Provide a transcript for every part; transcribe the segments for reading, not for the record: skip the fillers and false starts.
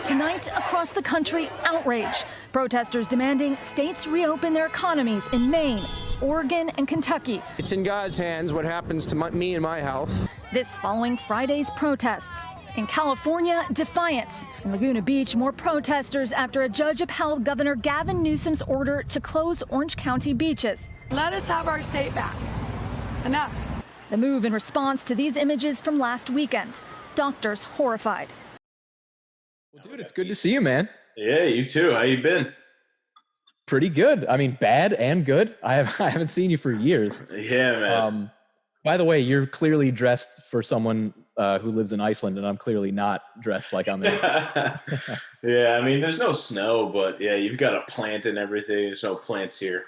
Tonight, across the country, outrage. Protesters demanding states reopen their economies in Maine, Oregon, and Kentucky. It's in God's hands what happens to me and my health. This following Friday's protests. In California, defiance. In Laguna Beach, more protesters after a judge upheld Governor Gavin Newsom's order to close Orange County beaches. Let us have our state back. Enough. The move in response to these images from last weekend. Doctors horrified. Well, dude, it's good to see you, man. Yeah, you too. How you been? Pretty good. I mean, bad and good. I haven't seen you for years. Yeah, man. By the way, you're clearly dressed for someone who lives in Iceland, and I'm clearly not dressed like I'm in. Yeah, I mean, there's no snow, but yeah, you've got a plant and everything. There's no plants here,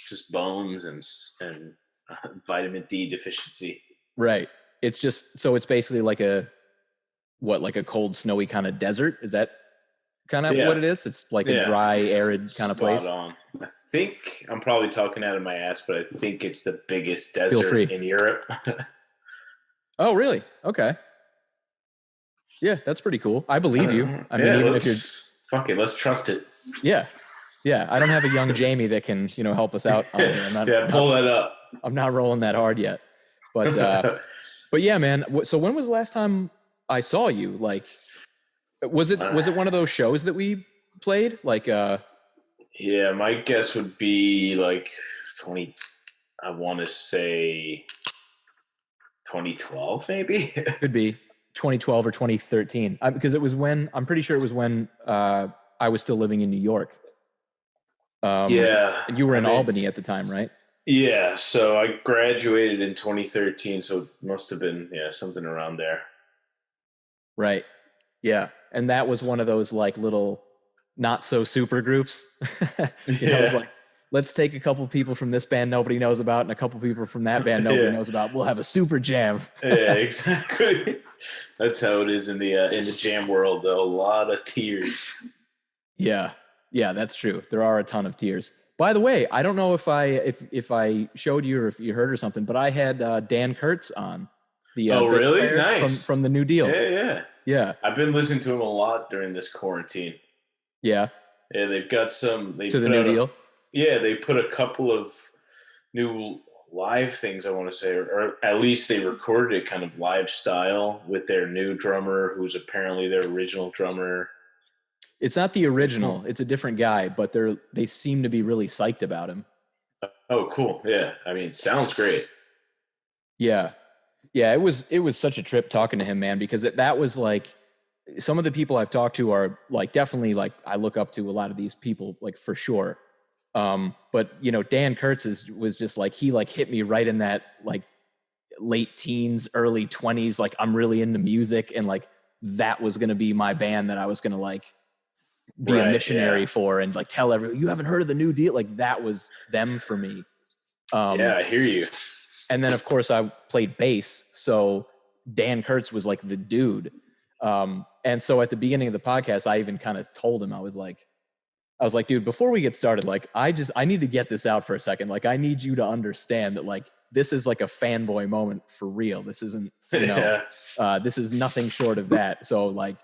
just bones and vitamin D deficiency. Right. It's just so it's basically like a cold, snowy kind of desert. Is that kind of what it is? It's like a dry, arid kind of place. I think I'm probably talking out of my ass, but I think it's the biggest desert in Europe. Oh, really? Okay. Yeah, that's pretty cool. I believe you. I mean, even if you're fuck it, let's trust it. Yeah. Yeah. I don't have a young Jamie that can, help us out on it. Pull that up. I'm not rolling that hard yet. But but yeah, man. So when was the last time I saw you? Like, was it one of those shows that we played? Like, yeah, my guess would be like I want to say 2012, maybe. Could be 2012 or 2013. Because I'm pretty sure it was when I was still living in New York. Yeah. And you were in Albany at the time, right? Yeah. So I graduated in 2013. So it must have been, something around there. Right. Yeah. And that was one of those like little not so super groups. It was like, let's take a couple people from this band nobody knows about and a couple people from that band nobody knows about. We'll have a super jam. Yeah, exactly. That's how it is in the jam world, though. A lot of tears. Yeah. Yeah, that's true. There are a ton of tears. By the way, I don't know if I showed you or if you heard or something, but I had Dan Kurtz on. Really? Nice. From the New Deal. Yeah. I've been listening to him a lot during this quarantine. Yeah. Yeah, they've got some. To the New Deal? Yeah, they put a couple of new live things, I want to say, or at least they recorded it kind of live style with their new drummer, who's apparently their original drummer. It's not the original. It's a different guy, but they seem to be really psyched about him. Oh, cool. Yeah. I mean, sounds great. Yeah. Yeah, it was such a trip talking to him, man, because that was like some of the people I've talked to are like definitely like I look up to a lot of these people, like for sure. But Dan Kurtz was just like he like hit me right in that like late teens, early 20s, like I'm really into music and like that was gonna be my band that I was gonna like be a missionary for and like tell everyone you haven't heard of the New Deal. Like that was them for me. Yeah, I hear you. And then, of course, I played bass. So Dan Kurtz was like the dude. And so at the beginning of the podcast, I even kind of told him, I was like, dude, before we get started, like, I need to get this out for a second. Like, I need you to understand that, like, this is like a fanboy moment for real. This isn't, this is nothing short of that. So like,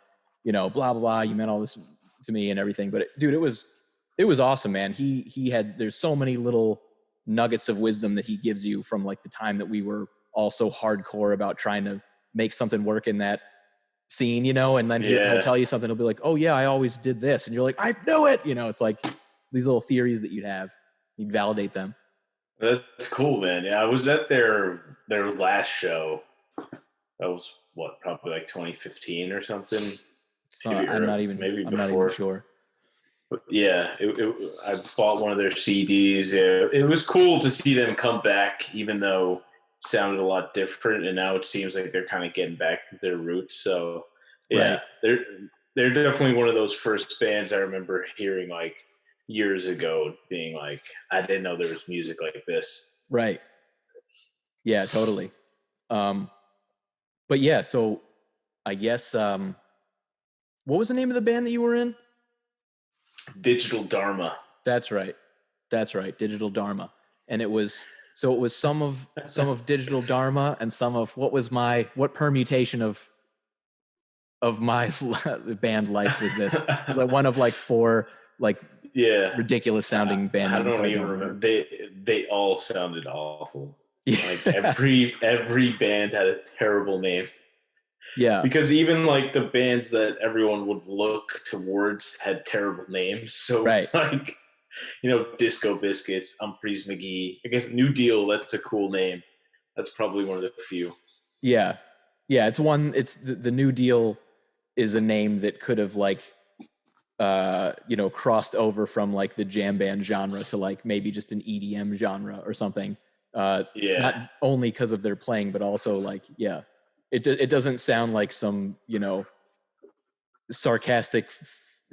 blah, blah, blah. You meant all this to me and everything. But dude, it was awesome, man. There's so many little nuggets of wisdom that he gives you from like the time that we were all so hardcore about trying to make something work in that scene, and then he'll tell you something. He'll be like, oh yeah, I always did this. And you're like, I knew it. It's like these little theories that you'd validate them. That's cool, man. Yeah. I was at their last show. That was probably like 2015 or something. I'm not even sure. But yeah, I bought one of their CDs. Yeah, it was cool to see them come back, even though it sounded a lot different. And now it seems like they're kind of getting back to their roots. So yeah, they're definitely one of those first bands I remember hearing like years ago, being like, I didn't know there was music like this. Right. Yeah, totally. But yeah, so I guess what was the name of the band that you were in? Digital Dharma. That's right. Digital Dharma. And it was some of Digital Dharma and some of what permutation of of my band life was this. It was like one of like 4 like ridiculous sounding band names. I don't even remember. They all sounded awful. Yeah. Like every band had a terrible name. Yeah. Because even like the bands that everyone would look towards had terrible names. So it's like, Disco Biscuits, Humphreys McGee. I guess New Deal, that's a cool name. That's probably one of the few. Yeah. Yeah. It's the New Deal is a name that could have like, crossed over from like the jam band genre to like maybe just an EDM genre or something. Not only because of their playing, but also like, it doesn't sound like some, sarcastic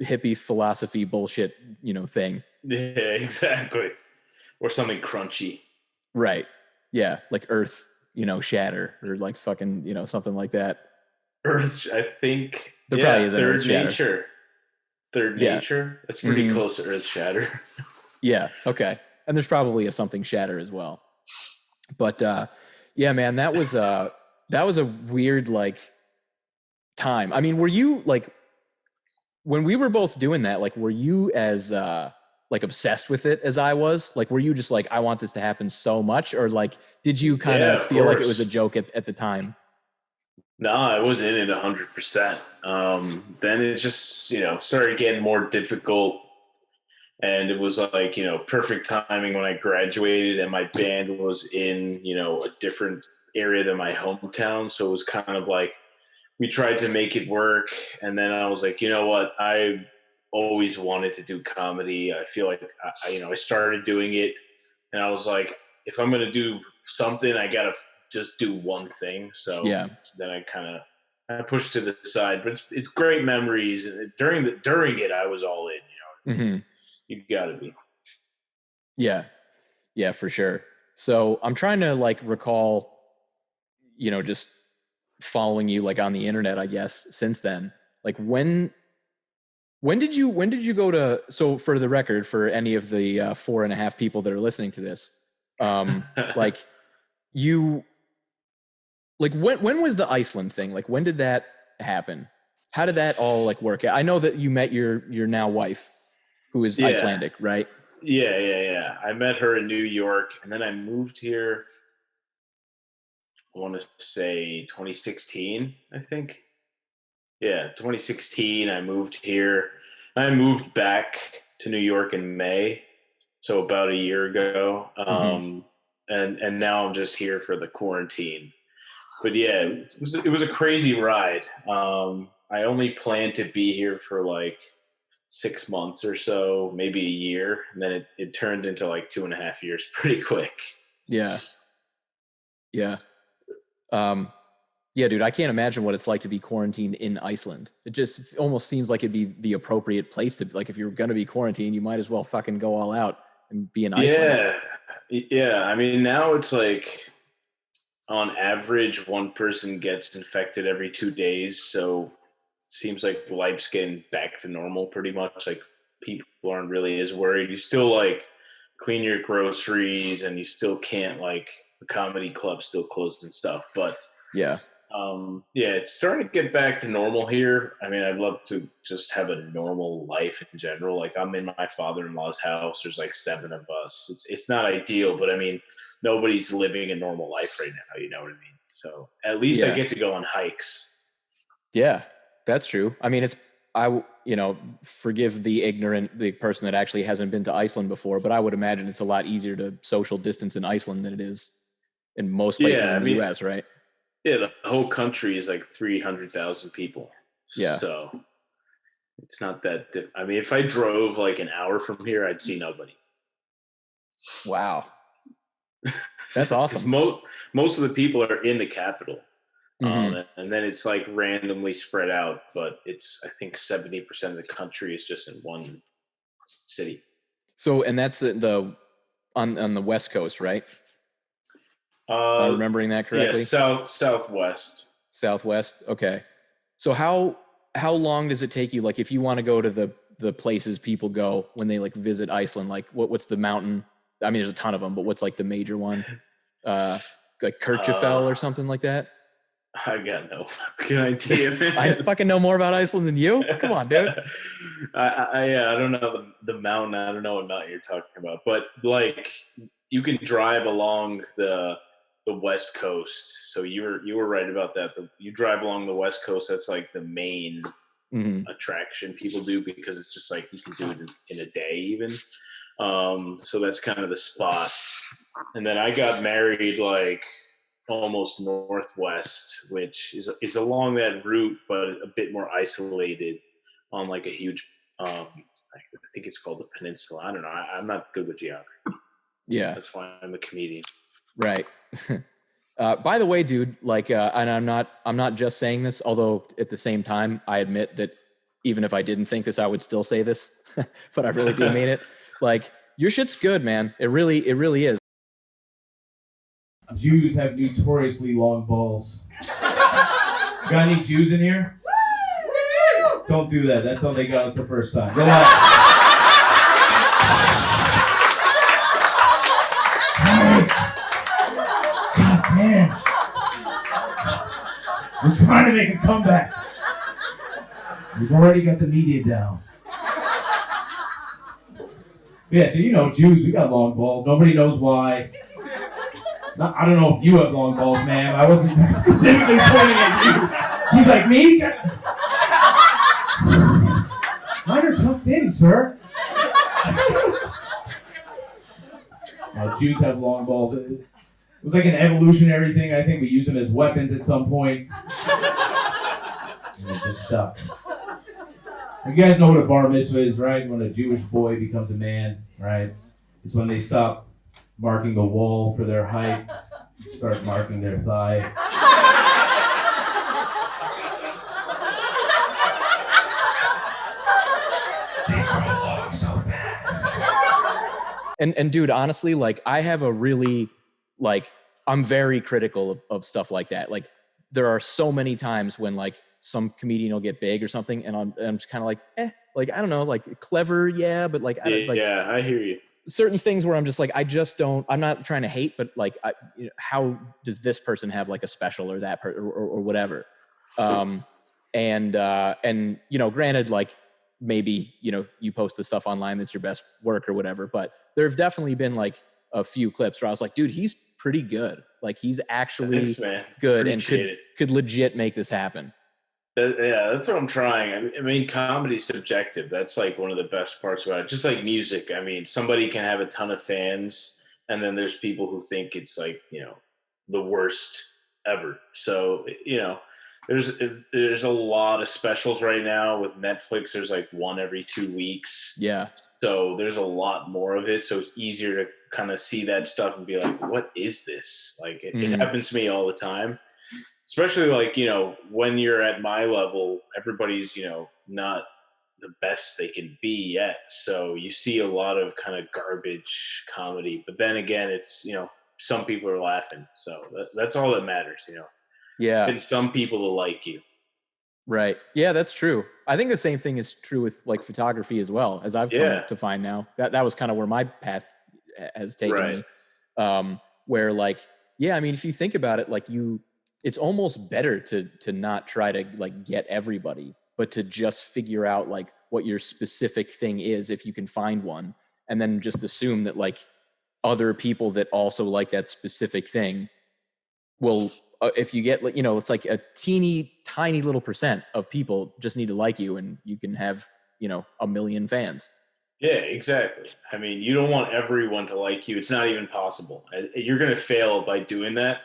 hippie philosophy bullshit, thing. Yeah, exactly. Or something crunchy. Right. Yeah. Like Earth, Shatter or like fucking, something like that. Earth, I think. There probably is an Third Earth Shatter. Nature. Third Nature. That's pretty close to Earth Shatter. Yeah. Okay. And there's probably a something Shatter as well. But yeah, man, that was a weird like time. I mean, were you like when we were both doing that? Like, were you as like obsessed with it as I was? Like, were you just like, I want this to happen so much, or like, did you kind of feel like it was a joke at the time? No, I was in it 100%. Then it just, started getting more difficult. And it was like, perfect timing when I graduated and my band was in, a different area than my hometown. So it was kind of like we tried to make it work. And then I was like, you know what? I always wanted to do comedy. I feel like, I started doing it and I was like, if I'm going to do something, I got to just do one thing. So then I pushed to the side, but it's great memories. During it, I was all in, Mm-hmm. You gotta be. Yeah. Yeah, for sure. So I'm trying to like recall, just following you like on the internet, I guess, since then. Like when did you go to, so for the record, for any of the 4.5 people that are listening to this, like you, like when was the Iceland thing? Like when did that happen? How did that all like work? I know that you met your now wife, who is Icelandic, right? Yeah. I met her in New York, and then I moved here, I want to say 2016, I think. Yeah, 2016, I moved here. I moved back to New York in May, so about a year ago. And now I'm just here for the quarantine. But yeah, it was a crazy ride. I only planned to be here for like 6 months or so, maybe a year, and then it turned into like 2.5 years pretty quick. Yeah. Yeah, dude, I can't imagine what it's like to be quarantined in Iceland. It just almost seems like it'd be the appropriate place to, like, if you're going to be quarantined, you might as well fucking go all out and be in Iceland. Yeah. I mean, now it's like on average, one person gets infected every 2 days. So it seems like life's getting back to normal pretty much. Like people aren't really as worried. You still like clean your groceries and you still can't, like, the comedy club's still closed and stuff. But it's starting to get back to normal here. I mean, I'd love to just have a normal life in general. Like I'm in my father-in-law's house. There's like 7 of us. It's not ideal, but I mean, nobody's living a normal life right now. You know what I mean? So at least I get to go on hikes. Yeah, that's true. I mean, forgive the person that actually hasn't been to Iceland before, but I would imagine it's a lot easier to social distance in Iceland than it is in most places in the US, right? Yeah, the whole country is like 300,000 people. Yeah. So it's not that I mean, if I drove like an hour from here, I'd see nobody. Wow. That's awesome. Most of the people are in the capital. Mm-hmm. And then it's like randomly spread out, but it's, I think 70% of the country is just in one city. So, and that's on the West Coast, right? Am I remembering that correctly? Yeah, southwest. Southwest. Okay. So how long does it take you? Like, if you want to go to the places people go when they like visit Iceland, like what's the mountain? I mean, there's a ton of them, but what's like the major one? Like Kirchhoffel or something like that? I got no fucking idea, man. I fucking know more about Iceland than you. Come on, dude. I don't know the mountain. I don't know what mountain you're talking about, but like you can drive along the West Coast. So you were right about that. You drive along the West Coast. That's like the main attraction people do, because it's just like you can do it in a day even. So that's kind of the spot. And then I got married like almost northwest, which is along that route, but a bit more isolated on like a huge, I think it's called the peninsula. I don't know. I'm not good with geography. Yeah. That's why I'm a comedian. Right. By the way, dude, like, and I'm not just saying this, although at the same time, I admit that even if I didn't think this, I would still say this, but I really do mean it. Like, your shit's good, man. It really is. Jews have notoriously long balls. Got any Jews in here? Don't do that. That's how they got us the first time. Relax. God damn. I'm trying to make a comeback. We've already got the media down. Yeah, so you know, Jews, we got long balls. Nobody knows why. I don't know if you have long balls, ma'am. I wasn't specifically pointing at you. She's like, me? Mine are tucked in, sir. Jews have long balls. It was like an evolutionary thing. I think we use them as weapons at some point. And it just stuck. You guys know what a bar mitzvah is, right? When a Jewish boy becomes a man, right? It's when they stop marking the wall for their height, start marking their thigh. They grow long so fast. And dude, honestly, like, I have a really, like, I'm very critical of stuff like that. Like, there are so many times when, like, some comedian will get big or something, and I'm just kind of like, like, I don't know, like, clever, yeah, but like, yeah, I hear you. Certain things where I'm just like, I'm not trying to hate, but like, how does this person have like a special or that or whatever? And you know, granted, like, maybe, you know, you post the stuff online that's your best work or whatever, but there have definitely been like a few clips where I was like, dude, he's pretty good. Like, he's actually good and could legit make this happen. Yeah, that's what I'm trying. I mean, comedy's subjective. That's like one of the best parts about it. Just like music. I mean, somebody can have a ton of fans, and then there's people who think it's like, you know, the worst ever. So, you know, there's a lot of specials right now with Netflix. There's like one every 2 weeks. Yeah. So there's a lot more of it. So it's easier to kind of see that stuff and be like, what is this? Like, it happens to me all the time. Especially like, you know, when you're at my level, everybody's, you know, not the best they can be yet. So you see a lot of kind of garbage comedy. But then again, it's, you know, some people are laughing. So that's all that matters, you know. Yeah. And some people will like you. Right. Yeah, that's true. I think the same thing is true with like photography as well, as I've come to find now. That was kind of where my path has taken me. Where like, yeah, I mean, if you think about it, like it's almost better to not try to like get everybody, but to just figure out like what your specific thing is, if you can find one, and then just assume that like other people that also like that specific thing will, if you get, you know, it's like a teeny tiny little percent of people just need to like you, and you can have, you know, 1 million fans. Yeah, exactly. I mean, you don't want everyone to like you. It's not even possible. You're going to fail by doing that.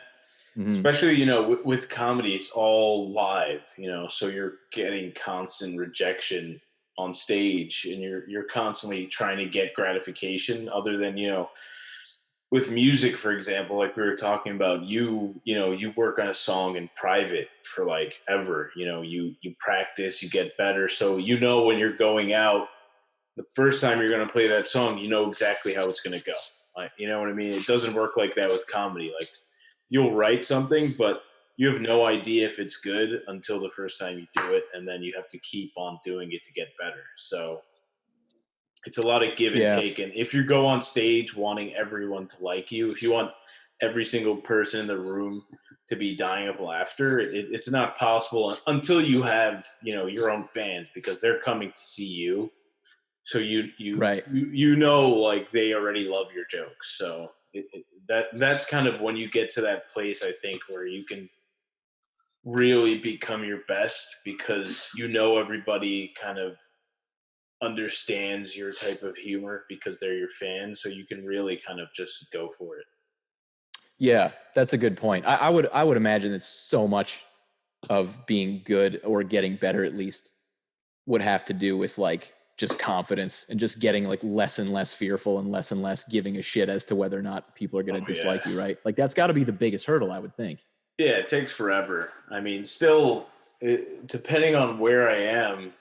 Mm-hmm. Especially, you know, with comedy, it's all live, you know, so you're getting constant rejection on stage, and you're constantly trying to get gratification other than, you know, with music, for example, like we were talking about, you know, you work on a song in private for like ever, you know, you practice, you get better. So, you know, when you're going out, the first time you're going to play that song, you know exactly how it's going to go. Like, you know what I mean? It doesn't work like that with comedy. Like, you'll write something, but you have no idea if it's good until the first time you do it, and then you have to keep on doing it to get better. So it's a lot of give and take. And if you go on stage wanting everyone to like you, if you want every single person in the room to be dying of laughter. It's not possible until you have, your own fans, because they're coming to see you. So you know, like, they already love your jokes. So that's kind of when you get to that place, I think, where you can really become your best, because everybody kind of understands your type of humor because they're your fans. So you can really kind of just go for it. Yeah, that's a good point. I would imagine that so much of being good, or getting better at least, would have to do with like just confidence and just getting like less and less fearful and less giving a shit as to whether or not people are going to dislike you, right? Like that's got to be the biggest hurdle, I would think. Yeah, it takes forever. I mean, still, depending on where I am,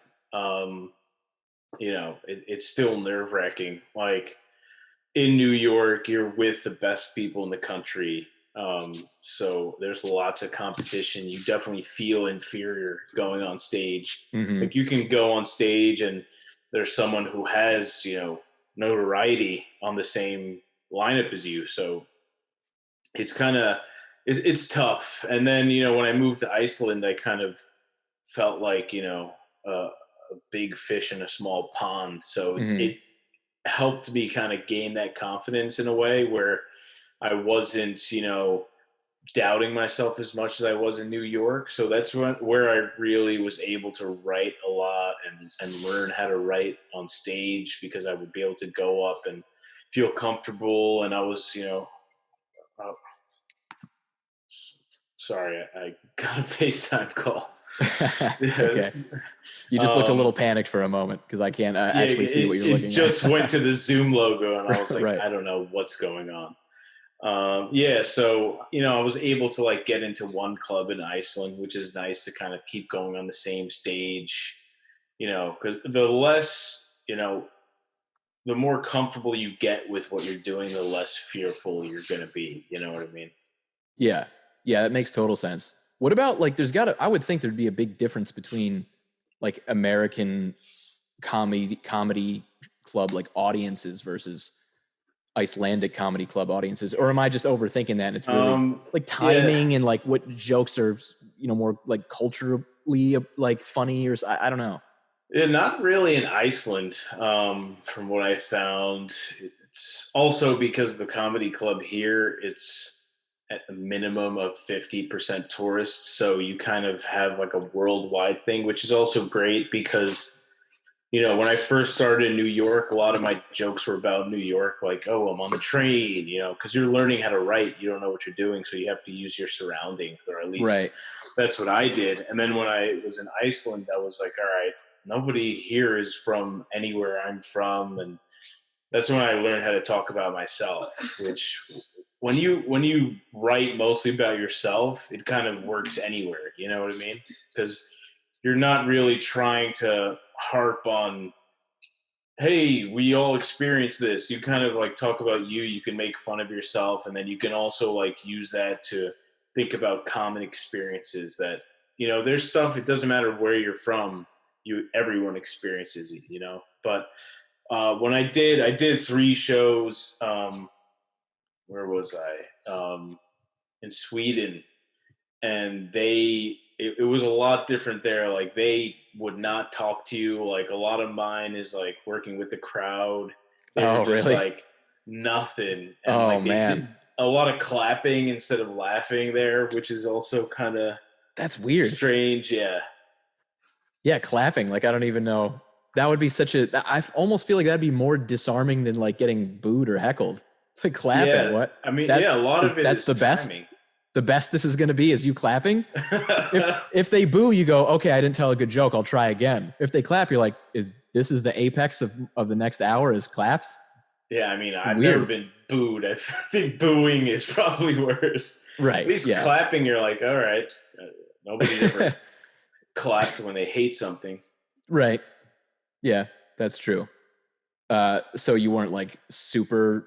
it's still nerve-wracking. Like in New York, you're with the best people in the country. So there's lots of competition. You definitely feel inferior going on stage. Mm-hmm. Like you can go on stage and there's someone who has, notoriety on the same lineup as you. So it's kind of, it's tough. And then, when I moved to Iceland, I kind of felt like, a big fish in a small pond. So it helped me kind of gain that confidence in a way where I wasn't, doubting myself as much as I was in New York. So that's where I really was able to write a lot and learn how to write on stage, because I would be able to go up and feel comfortable. And I was, sorry, I got a FaceTime call. It's okay. You just looked a little panicked for a moment, because I can't actually see what you're looking at. It just went to the Zoom logo, and I was like, right. I don't know what's going on. So, I was able to like get into one club in Iceland, which is nice to kind of keep going on the same stage, because the less, the more comfortable you get with what you're doing, the less fearful you're going to be. You know what I mean? Yeah. Yeah. That makes total sense. What about like, I would think there'd be a big difference between like American comedy club, like audiences versus Icelandic comedy club audiences, or am I just overthinking that? And it's really like timing and like what jokes are, more like culturally like funny, or I don't know. Yeah, not really in Iceland. From what I found, it's also because the comedy club here, it's at a minimum of 50% tourists. So you kind of have like a worldwide thing, which is also great because, when I first started in New York, a lot of my jokes were about New York, like, oh, I'm on the train, because you're learning how to write. You don't know what you're doing. So you have to use your surroundings, or at least that's what I did. And then when I was in Iceland, I was like, all right, nobody here is from anywhere I'm from. And that's when I learned how to talk about myself, which when you write mostly about yourself, it kind of works anywhere. You know what I mean? Because you're not really trying to harp on, hey, we all experience this. You kind of like talk about you can make fun of yourself, and then you can also like use that to think about common experiences that, there's stuff, it doesn't matter where you're from, everyone experiences it, But when I did 3 shows, where was I? In Sweden, and it was a lot different there. Like they would not talk to you. Like a lot of mine is like working with the crowd. They were just really? like nothing. And man. Did a lot of clapping instead of laughing there, which is also kind of that's weird. Strange. Yeah. Yeah. Clapping. Like, I don't even know. That would be I almost feel like that'd be more disarming than like getting booed or heckled. It's like clapping. Yeah, what? I mean, a lot of it that's is the best. timing. The best this is going to be is you clapping. if they boo, you go, okay, I didn't tell a good joke. I'll try again. If they clap, you're like, this is the apex of the next hour is claps? Yeah, I mean, I've never been booed. I think booing is probably worse. Right. At least clapping, you're like, all right. Nobody ever clapped when they hate something. Right. Yeah, that's true. So you weren't like super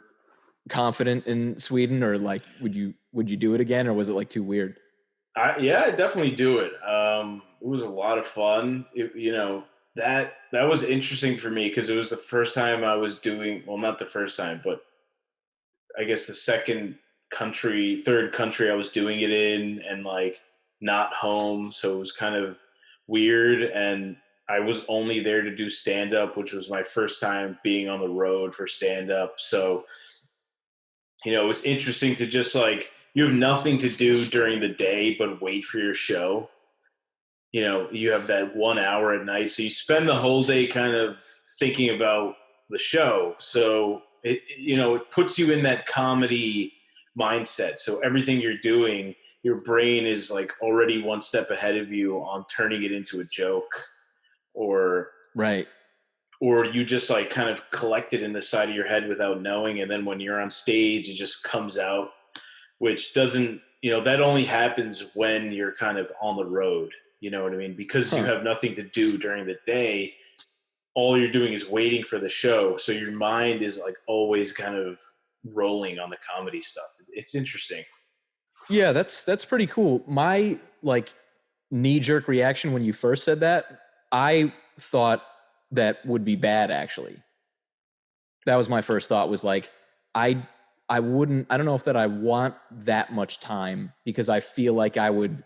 confident in Sweden, or like would you do it again, or was it like too weird? I'd definitely do it. It was a lot of fun. That was interesting for me because it was the first time I was doing, well, not the first time, but I guess the second third country I was doing it in, and like not home. So it was kind of weird. And I was only there to do stand up, which was my first time being on the road for stand up. So, it was interesting to just like, you have nothing to do during the day but wait for your show. You have that 1 hour at night. So you spend the whole day kind of thinking about the show. So it puts you in that comedy mindset. So everything you're doing, your brain is like already one step ahead of you on turning it into a joke, or right. Or you just like kind of collect it in the side of your head without knowing. And then when you're on stage, it just comes out, which doesn't, that only happens when you're kind of on the road. You know what I mean? Because you have nothing to do during the day. All you're doing is waiting for the show. So your mind is like always kind of rolling on the comedy stuff. It's interesting. Yeah, that's pretty cool. My like knee-jerk reaction when you first said that, I thought that would be bad, actually. That was my first thought, was like, I don't know if that I want that much time, because I feel like I would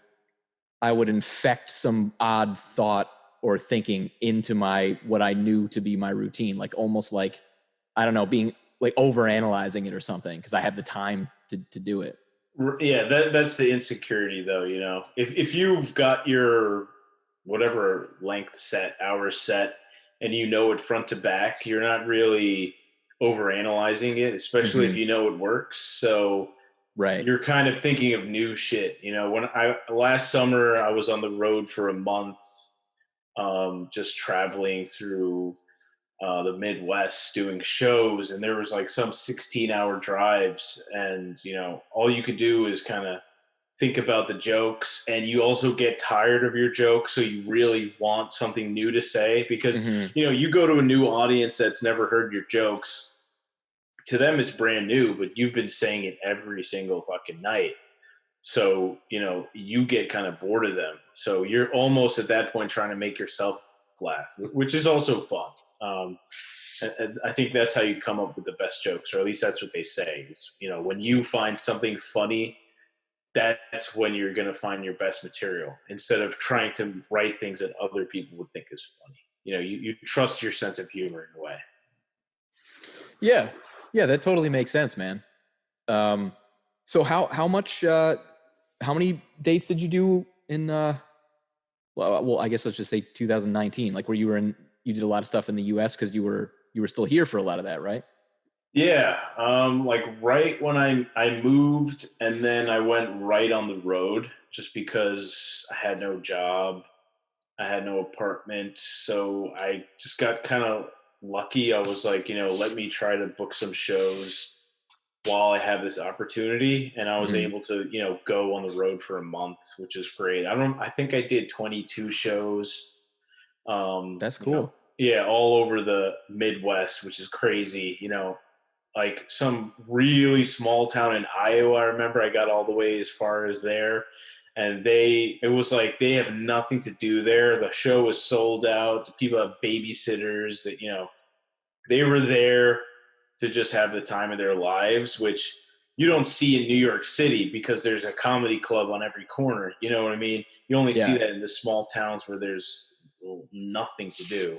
infect some odd thought or thinking into what I knew to be my routine, like almost like, I don't know, being like over-analyzing it or something, because I have the time to do it. Yeah, that's the insecurity though, if you've got your whatever length set, hours set, and it front to back, you're not really over-analyzing it, especially if it works. So right, you're kind of thinking of new shit. When last summer I was on the road for a month, just traveling through the Midwest doing shows, and there was like some 16-hour drives, and all you could do is kind of think about the jokes, and you also get tired of your jokes, so you really want something new to say, because you go to a new audience that's never heard your jokes. To them it's brand new, but you've been saying it every single fucking night. So, you get kind of bored of them. So you're almost at that point trying to make yourself laugh, which is also fun. And I think that's how you come up with the best jokes, or at least that's what they say is, when you find something funny, that's when you're going to find your best material, instead of trying to write things that other people would think is funny. You trust your sense of humor in a way. Yeah, that totally makes sense, man. So how many dates did you do in well, I guess let's just say 2019, like where you did a lot of stuff in the US, because you were still here for a lot of that, right? Yeah. Like right when I moved, and then I went right on the road, just because I had no job, I had no apartment. So I just got kind of lucky. I was like, let me try to book some shows while I have this opportunity. And I was able to, go on the road for a month, which is great. I think I did 22 shows. That's cool. All over the Midwest, which is crazy. Like some really small town in Iowa. I remember I got all the way as far as there, and it was like they have nothing to do there. The show was sold out. The people have babysitters that, they were there to just have the time of their lives, which you don't see in New York City, because there's a comedy club on every corner. You know what I mean? You only see that in the small towns where there's nothing to do,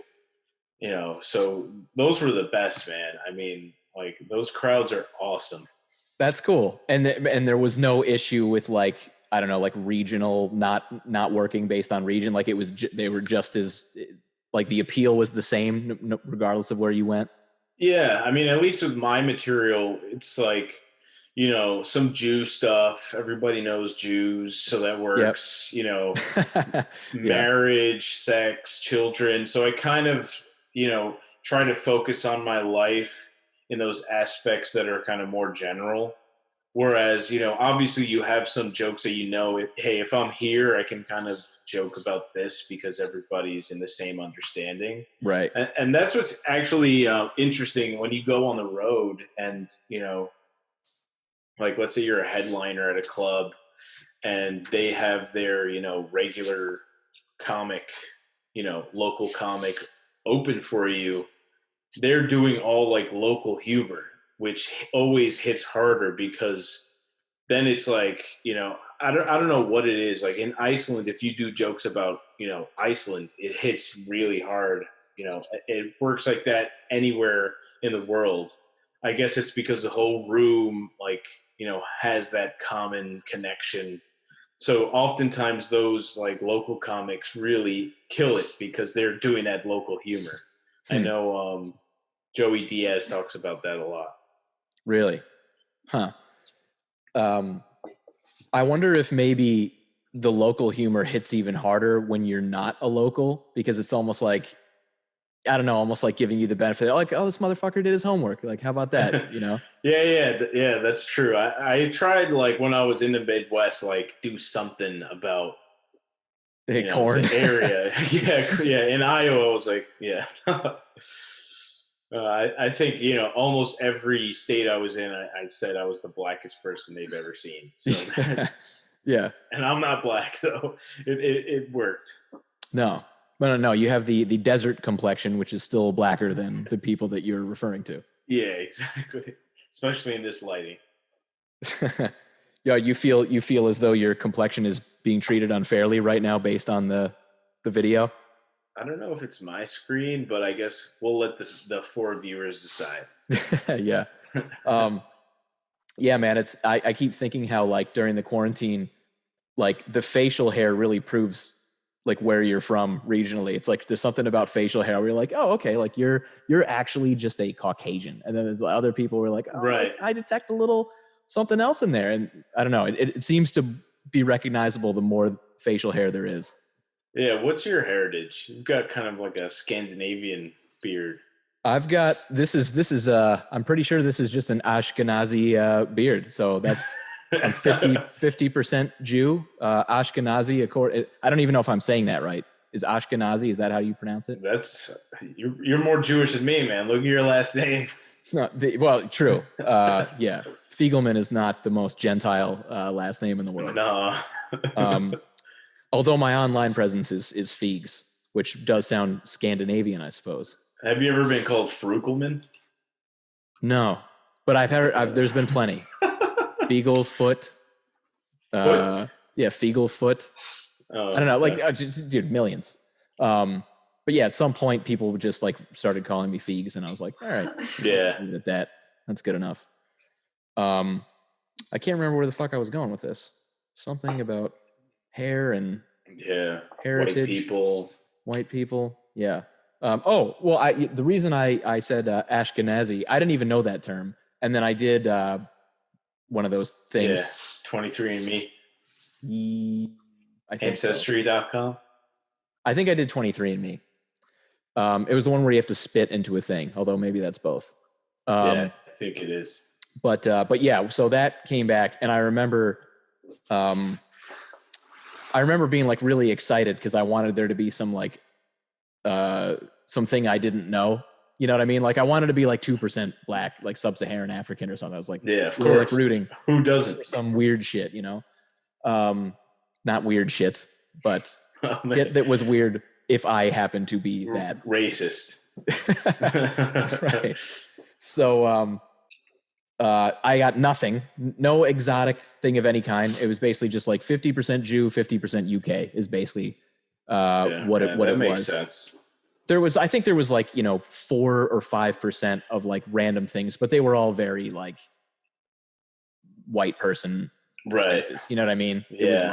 so those were the best, man. I mean, like, those crowds are awesome. That's cool. And there was no issue with, like, I don't know, like regional not working based on region. Like, it was they were just as, like, the appeal was the same regardless of where you went. Yeah, I mean, at least with my material, it's like, some Jew stuff. Everybody knows Jews, so that works. Marriage, sex, children. So I kind of, try to focus on my life in those aspects that are kind of more general. Whereas, obviously you have some jokes that, hey, if I'm here, I can kind of joke about this because everybody's in the same understanding. Right. And that's what's actually interesting when you go on the road and, like, let's say you're a headliner at a club and they have their, regular comic, local comic open for you. They're doing all like local humor, which always hits harder because then it's like, I don't know what it is. Like in Iceland, if you do jokes about, Iceland, it hits really hard. It works like that anywhere in the world. I guess it's because the whole room, like, has that common connection. So oftentimes those like local comics really kill it because they're doing that local humor. I know Joey Diaz talks about that a lot. Really? Huh. I wonder if maybe the local humor hits even harder when you're not a local, because it's almost like, I don't know, almost like giving you the benefit, like, oh, this motherfucker did his homework. Like, how about that? Yeah, that's true. I tried, like, when I was in the Midwest, like, do something about corn the area. yeah. In Iowa, I was like, yeah. I think, almost every state I was in, I said I was the blackest person they've ever seen. So yeah. And I'm not black, so it worked. No, you have the desert complexion, which is still blacker than the people that you're referring to. Yeah, exactly. Especially in this lighting. Yeah, you feel as though your complexion is being treated unfairly right now based on the video? I don't know if it's my screen, but I guess we'll let the 4 viewers decide. Yeah. Yeah, man, I keep thinking how, like, during the quarantine, like, the facial hair really proves like where you're from regionally. It's like there's something about facial hair where you're like, oh, okay, like you're actually just a Caucasian. And then there's other people who are like, oh, right. Like, I detect a little something else in there. And I don't know, it seems to be recognizable the more facial hair there is. Yeah, what's your heritage? You've got kind of like a Scandinavian beard. I've got I'm pretty sure this is just an Ashkenazi beard. So that's I'm 50% Jew, Ashkenazi. I don't even know if I'm saying that right. Is Ashkenazi? Is that how you pronounce it? You're more Jewish than me, man. Look at your last name. No, well, true. Yeah, Fiegelman is not the most Gentile last name in the world. No. Although my online presence is Fiegs, which does sound Scandinavian, I suppose. Have you ever been called Frugelman? No, but I've heard. There's been plenty. Fiegelfoot. Yeah, Fiegelfoot. I don't know, like, dude, millions. But yeah, at some point, people just like started calling me Fiegs, and I was like, all right, yeah, leave it at that. That's good enough. I can't remember where the fuck I was going with this. Something about hair and heritage. White people. Yeah. The reason I said Ashkenazi, I didn't even know that term, and then I did one of those things. Yeah, 23andMe. I think Ancestry.com. I think I did 23andMe. It was the one where you have to spit into a thing, although maybe that's both. Yeah, I think it is. But yeah, so that came back, and I remember being like really excited because I wanted there to be some like something I didn't know. You know what I mean? Like I wanted to be like 2% black, like sub-Saharan African or something. I was like, yeah, of really, course. like rooting. Who doesn't? Some weird shit, you know? Not weird shit, but that was weird if I happened to be that racist. Right. So I got nothing, no exotic thing of any kind. It was basically just like 50% Jew, 50% UK is basically what it makes was. Sense. I think there was like, 4 or 5% of like random things, but they were all very like white person places. You know what I mean? Yeah. It was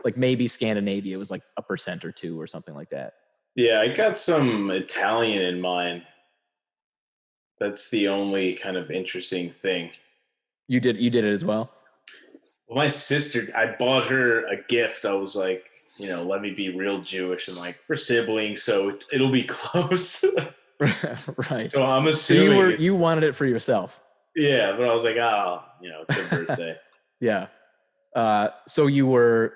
like maybe Scandinavia was like 1% or 2% or something like that. Yeah, I got some Italian in mind. That's the only kind of interesting thing. You did it as well? Well, my sister, I bought her a gift. I was like, let me be real Jewish and like we're siblings, so it'll be close. Right. So I'm assuming you wanted it for yourself. Yeah, but I was like, it's her birthday. Yeah. So you're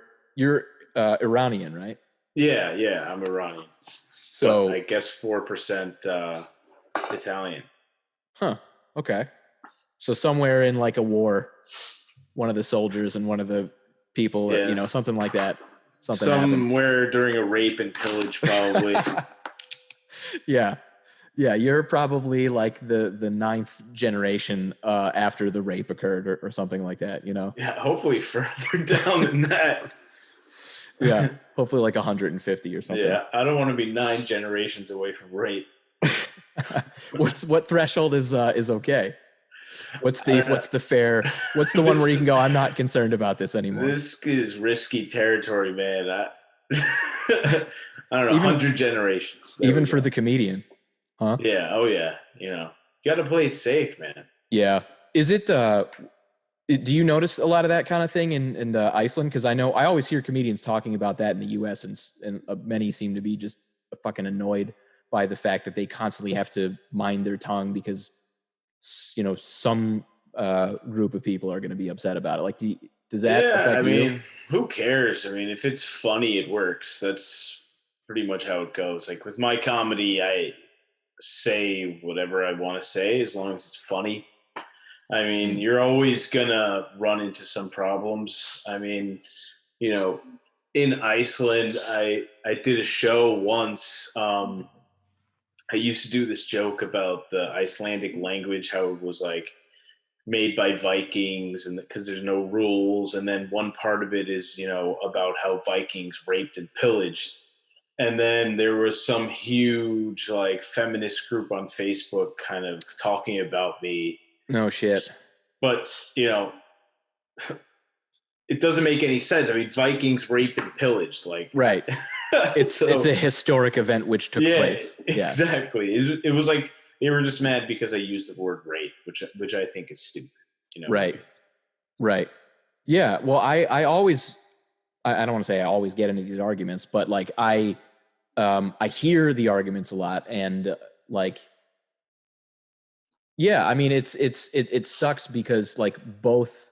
Iranian, right? Yeah, I'm Iranian. So but I guess 4% Italian. Huh. Okay. So somewhere in like a war, one of the soldiers and one of the people, something like that. Somewhere happened. During a rape and pillage, probably. Yeah. Yeah, you're probably like the ninth generation after the rape occurred or something like that, you know? Yeah, hopefully further down than that. Yeah, hopefully like 150 or something. Yeah, I don't want to be 9 generations away from rape. What threshold is okay? What's the one where you can go, I'm not concerned about this anymore? This is risky territory, man. I don't know, Even 100 generations. Even for the comedian, huh? Yeah, oh yeah, you got to play it safe, man. Yeah. Is it do you notice a lot of that kind of thing in Iceland? Because I know I always hear comedians talking about that in the U.S. and many seem to be just fucking annoyed by the fact that they constantly have to mind their tongue because some group of people are going to be upset about it. Like, does that affect you? I mean, who cares? I mean, if it's funny, it works. That's pretty much how it goes. Like with my comedy, I say whatever I want to say as long as it's funny. I mean, you're always gonna run into some problems. I mean, in Iceland, I did a show once. I used to do this joke about the Icelandic language, how it was like made by Vikings, and because there's no rules. And then one part of it is, about how Vikings raped and pillaged. And then there was some huge like feminist group on Facebook kind of talking about me. No shit. But, it doesn't make any sense. I mean, Vikings raped and pillaged, like right. It's a historic event which took place. Yeah, exactly. It was like they were just mad because I used the word rape, which I think is stupid. Right. Yeah. Well, I always I don't want to say I always get into these arguments, but like I hear the arguments a lot, and like, yeah, I mean, it sucks because like both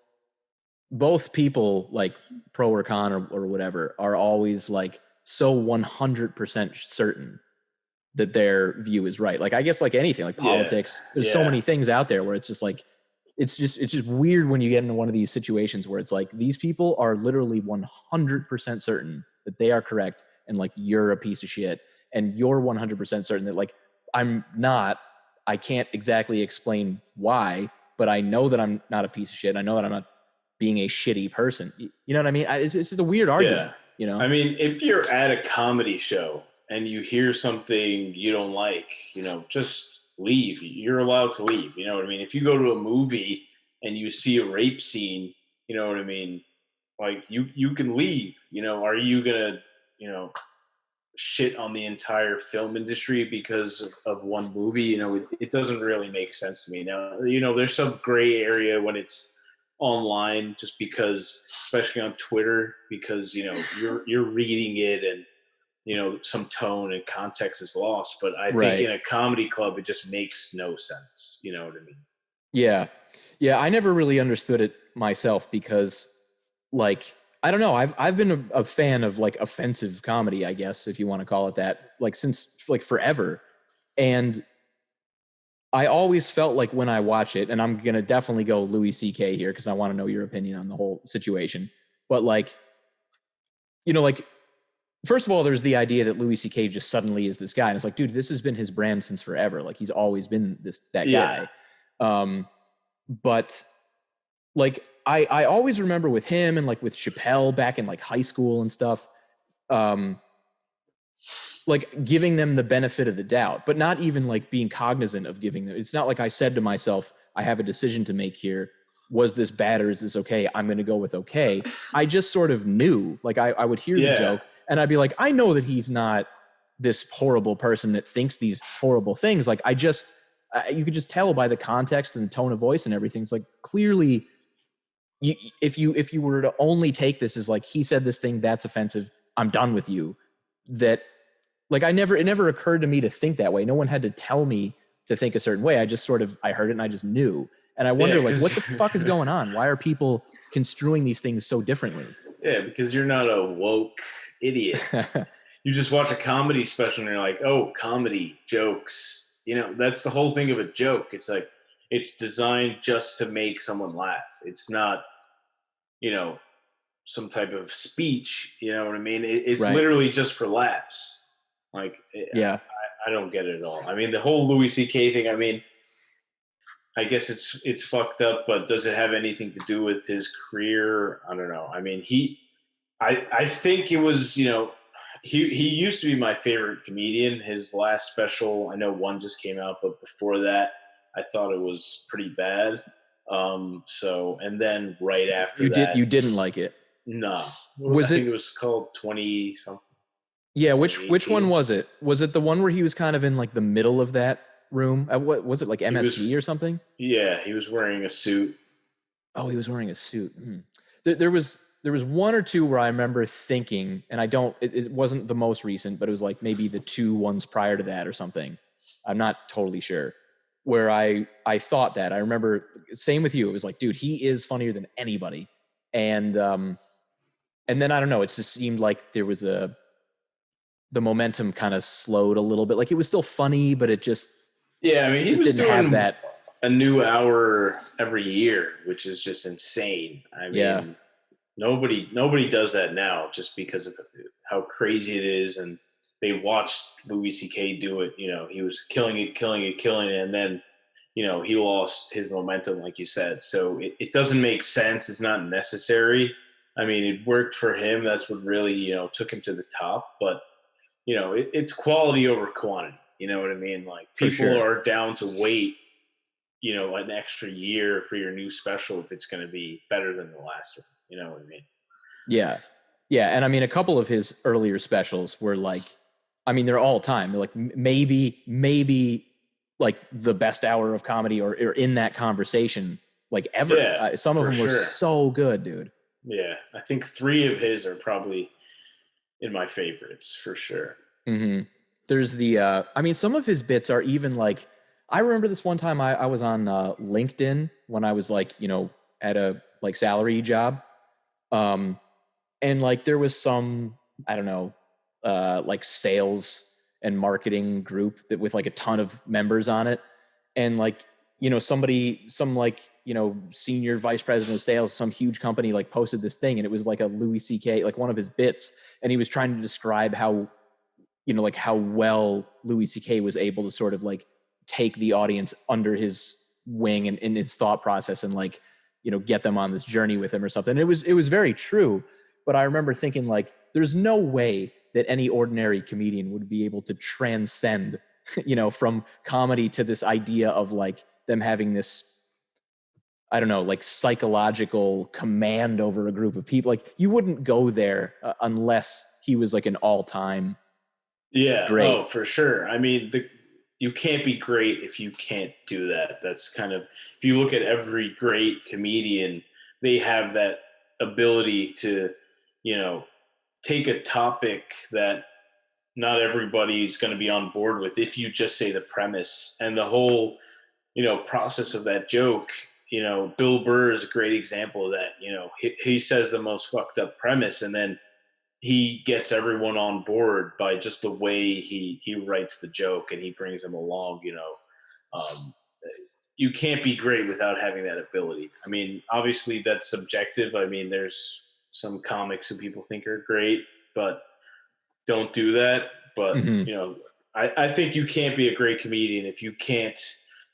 people, like pro or con or whatever, are always like so 100% certain that their view is right. Like, I guess like anything, like politics, there's so many things out there where it's just like, it's just weird when you get into one of these situations where it's like, these people are literally 100% certain that they are correct. And like, you're a piece of shit, and you're 100% certain that like, I'm not. I can't exactly explain why, but I know that I'm not a piece of shit. I know that I'm not being a shitty person. You know what I mean? It's just a weird argument, I mean, if you're at a comedy show and you hear something you don't like, just leave. You're allowed to leave. You know what I mean? If you go to a movie and you see a rape scene, you know what I mean? Like you can leave. Are you gonna, shit on the entire film industry because of one movie? It doesn't really make sense to me. Now, there's some gray area when it's online, just because, especially on Twitter, because you're reading it and some tone and context is lost. But I think in a comedy club, it just makes no sense. You know what I mean? Yeah. I never really understood it myself because, like, I don't know. I've been a fan of like offensive comedy, I guess, if you want to call it that, like since like forever. And I always felt like when I watch it, and I'm going to definitely go Louis C.K. here because I want to know your opinion on the whole situation. But like, like, first of all, there's the idea that Louis C.K. just suddenly is this guy. And it's like, dude, this has been his brand since forever. Like, he's always been that guy. But like, I always remember with him and like with Chappelle back in like high school and stuff, like giving them the benefit of the doubt, but not even like being cognizant of giving them. It's not like I said to myself, I have a decision to make here. Was this bad or is this okay? I'm going to go with okay. I just sort of knew, like I would hear the joke and I'd be like, I know that he's not this horrible person that thinks these horrible things. Like you could just tell by the context and the tone of voice and everything. It's like, clearly, if you were to only take this as like, he said this thing that's offensive, I'm done with you. That like, it never occurred to me to think that way. No one had to tell me to think a certain way. I just I heard it and I just knew. And I wonder like, what the fuck is going on? Why are people construing these things so differently? Yeah, because you're not a woke idiot. You just watch a comedy special and you're like, oh, comedy jokes. That's the whole thing of a joke. It's like, it's designed just to make someone laugh. It's not, some type of speech. You know what I mean? It's literally just for laughs. Like, I don't get it at all. I mean, the whole Louis C.K. thing, I mean, I guess it's fucked up, but does it have anything to do with his career? I don't know. I mean, I think it was, you know, he used to be my favorite comedian. His last special, I know one just came out, but before that, I thought it was pretty bad. And then right after you didn't like it? No. I think it was called 20 something. Yeah, which one was it? Was it the one where he was kind of in like the middle of that room? What was it, like MSG or something? Yeah, he was wearing a suit. Oh, he was wearing a suit. There was one or two where I remember thinking, and it wasn't the most recent, but it was like maybe the 2 ones prior to that or something. I'm not totally sure. Where I thought that. I remember, same with you. It was like, dude, he is funnier than anybody. And then I don't know, it just seemed like there was the momentum kind of slowed a little bit. Like it was still funny, but it just I mean, he was didn't doing have that. A new hour every year, which is just insane. I mean, nobody does that now just because of how crazy it is. And they watched Louis C.K. do it. You know, he was killing it. And then, you know, he lost his momentum, like you said. So it doesn't make sense. It's not necessary. I mean, it worked for him. That's what really, you know, took him to the top. But, you know, it's quality over quantity. You know what I mean? Like people are down to wait, you know, an extra year for your new special if it's going to be better than the last one. You know what I mean? Yeah. Yeah. And I mean, a couple of his earlier specials were like, I mean, they're all time. They're like maybe like the best hour of comedy or in that conversation, like ever. Yeah, some of them were so good, dude. Yeah. I think 3 of his are probably in my favorites for sure. Mm-hmm. There's I mean, some of his bits are even like, I remember this one time I was on LinkedIn when I was like, you know, at a like salary job. And like there was some, I don't know, like sales and marketing group that with like a ton of members on it. And like, you know, some like, you know, senior vice president of sales, some huge company like posted this thing and it was like a Louis C.K., like one of his bits. And he was trying to describe how, you know, like how well Louis C.K. was able to sort of like take the audience under his wing and in his thought process and like, you know, get them on this journey with him or something. It was very true. But I remember thinking like, there's no way that any ordinary comedian would be able to transcend, you know, from comedy to this idea of like them having this, I don't know, like psychological command over a group of people. Like you wouldn't go there unless he was like an all-time great. Oh, for sure. I mean, you can't be great if you can't do that. That's kind of, if you look at every great comedian, they have that ability to, you know, take a topic that not everybody's going to be on board with if you just say the premise and the whole, you know, process of that joke. You know, Bill Burr is a great example of that. You know, he says the most fucked up premise and then he gets everyone on board by just the way he writes the joke and he brings them along. You know, you can't be great without having that ability. I mean, obviously that's subjective. I mean, there's some comics who people think are great, but don't do that. But, you know, I think you can't be a great comedian if you can't,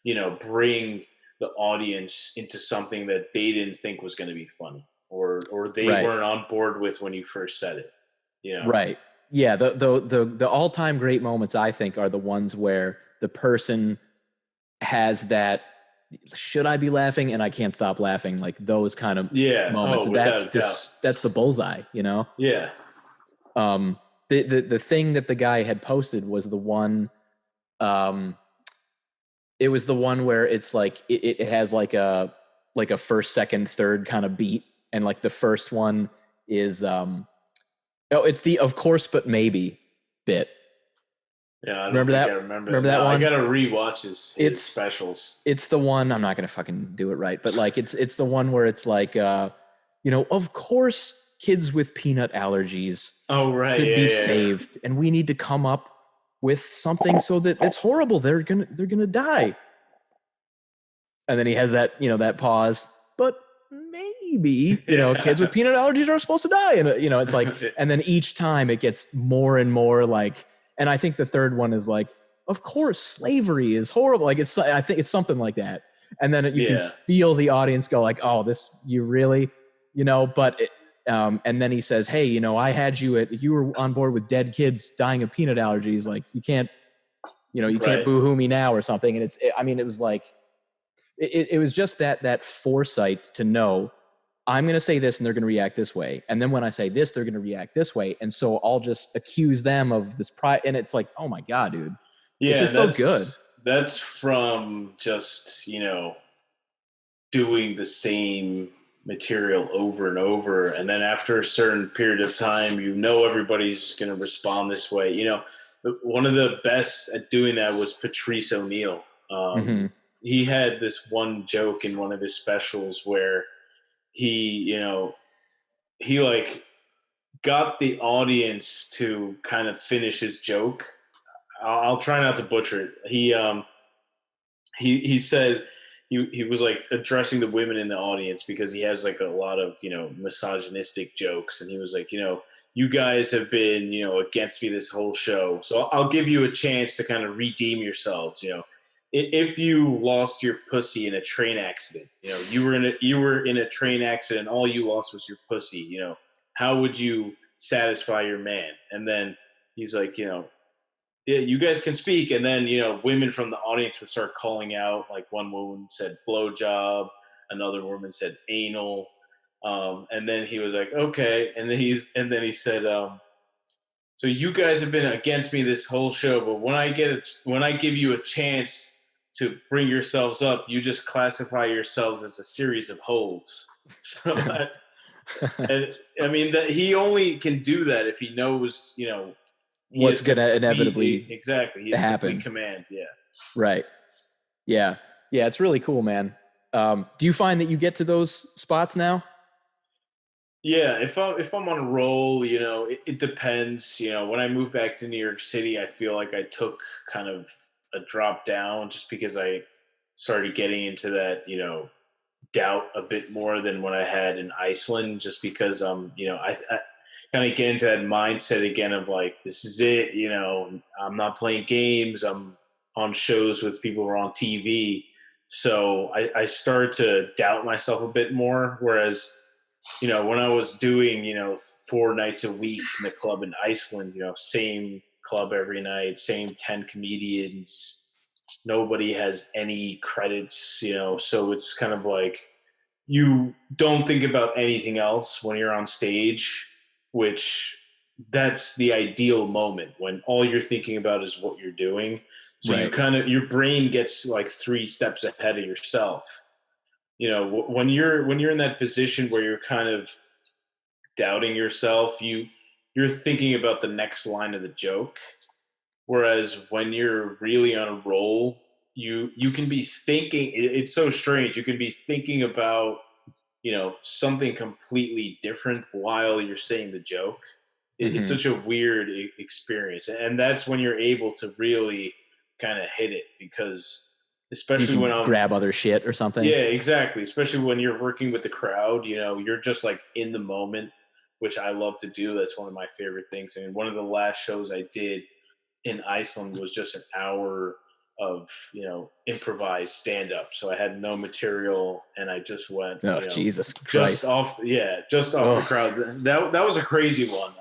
you know, bring the audience into something that they didn't think was going to be funny or they weren't on board with when you first said it. You know? Right. Yeah. The all-time great moments, I think, are the ones where the person has that, should I be laughing? And I can't stop laughing. Like those kind of moments. Oh, that's the bullseye, you know? Yeah. The thing that the guy had posted was the one, it was the one where it's like, it has like a first, second, third kind of beat. And like the first one is, it's the of course, but maybe bit. Yeah, I remember that? I remember that one? I gotta rewatch his specials. It's the one, I'm not gonna fucking do it right, but like it's the one where it's like, you know, of course, kids with peanut allergies could be saved, and we need to come up with something so that it's horrible. They're gonna die. And then he has that, you know, that pause, but maybe, you know, kids with peanut allergies are supposed to die. And, you know, it's like, and then each time it gets more and more like, and I think the third one is like, of course, slavery is horrible. Like I think it's something like that. And then you can feel the audience go like, oh, this, you really, but and then he says, hey, I had you were on board with dead kids dying of peanut allergies. Like you can't, you can't boo-hoo me now or something. And it was like, it was just that foresight to know I'm going to say this and they're going to react this way. And then when I say this, they're going to react this way. And so I'll just accuse them of this pride. And it's like, oh my God, dude. Yeah, it's just so good. That's from just, doing the same material over and over. And then after a certain period of time, everybody's going to respond this way. One of the best at doing that was Patrice O'Neal. He had this one joke in one of his specials where he like got the audience to kind of finish his joke. I'll try not to butcher it. He said he was like addressing the women in the audience because he has like a lot of, misogynistic jokes. And he was like, you guys have been, against me this whole show. So I'll give you a chance to kind of redeem yourselves. If you lost your pussy in a train accident, you were in a train accident, all you lost was your pussy, how would you satisfy your man? And then he's like, yeah, you guys can speak. And then, women from the audience would start calling out. Like one woman said blowjob, another woman said anal. And then he was like, okay. And then he said, so you guys have been against me this whole show, but when I give you a chance to bring yourselves up, you just classify yourselves as a series of holes. So, and I mean that he only can do that if he knows, what's going to inevitably exactly he has happen. Command, yeah. Right. Yeah. Yeah. It's really cool, man. Do you find that you get to those spots now? Yeah, if I'm on a roll, it depends. When I moved back to New York City, I feel like I took kind of a drop down just because I started getting into that, doubt a bit more than what I had in Iceland, just because I kind of get into that mindset again of like, this is it, I'm not playing games, I'm on shows with people who are on TV. So I started to doubt myself a bit more. Whereas, when I was doing, 4 nights a week in the club in Iceland, same club every night, same 10 comedians, nobody has any credits, so it's kind of like you don't think about anything else when you're on stage, which that's the ideal moment when all you're thinking about is what you're doing. So right. Your brain gets like 3 steps ahead of yourself. When you're in that position where you're kind of doubting yourself, you're thinking about the next line of the joke. Whereas when you're really on a roll, you can be thinking, it's so strange. You can be thinking about, something completely different while you're saying the joke. It's such a weird experience. And that's when you're able to really kind of hit it, because especially when I'm grab other shit or something. Yeah, exactly. Especially when you're working with the crowd, you're just like in the moment, which I love to do. That's one of my favorite things. I mean, one of the last shows I did in Iceland was just an hour of, improvised stand up. So I had no material and I just went, Jesus Christ. Just off the crowd. That was a crazy one.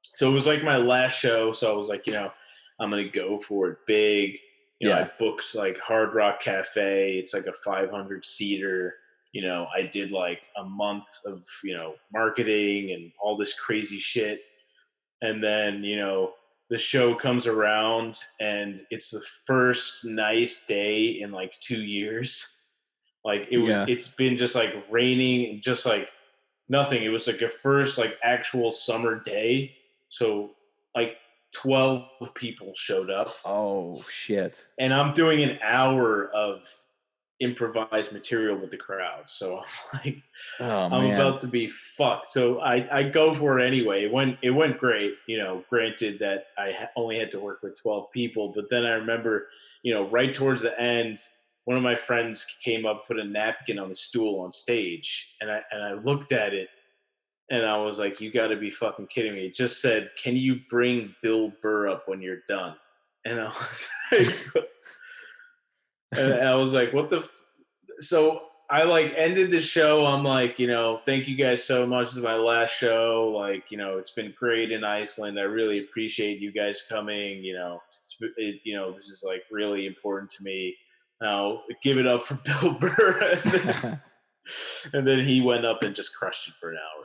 So it was like my last show. So I was like, I'm going to go for it big. I booked like Hard Rock Cafe. It's like a 500 seater. I did like a month of, marketing and all this crazy shit. And then, the show comes around and it's the first nice day in like 2 years. Like it's been just like raining and just like nothing. It was like a first like actual summer day. So like 12 people showed up. Oh shit. And I'm doing an hour of improvised material with the crowd. So I'm like, I'm about to be fucked. So I go for it anyway. It went great, granted that I only had to work with 12 people, but then I remember, right towards the end, one of my friends came up, put a napkin on the stool on stage, and I looked at it and I was like, you got to be fucking kidding me. It just said, can you bring Bill Burr up when you're done? And I was like, and I was like, what the? So I like ended the show. I'm like, thank you guys so much. This is my last show. Like, it's been great in Iceland. I really appreciate you guys coming. This is like really important to me. Now give it up for Bill Burr. And then he went up and just crushed it for an hour.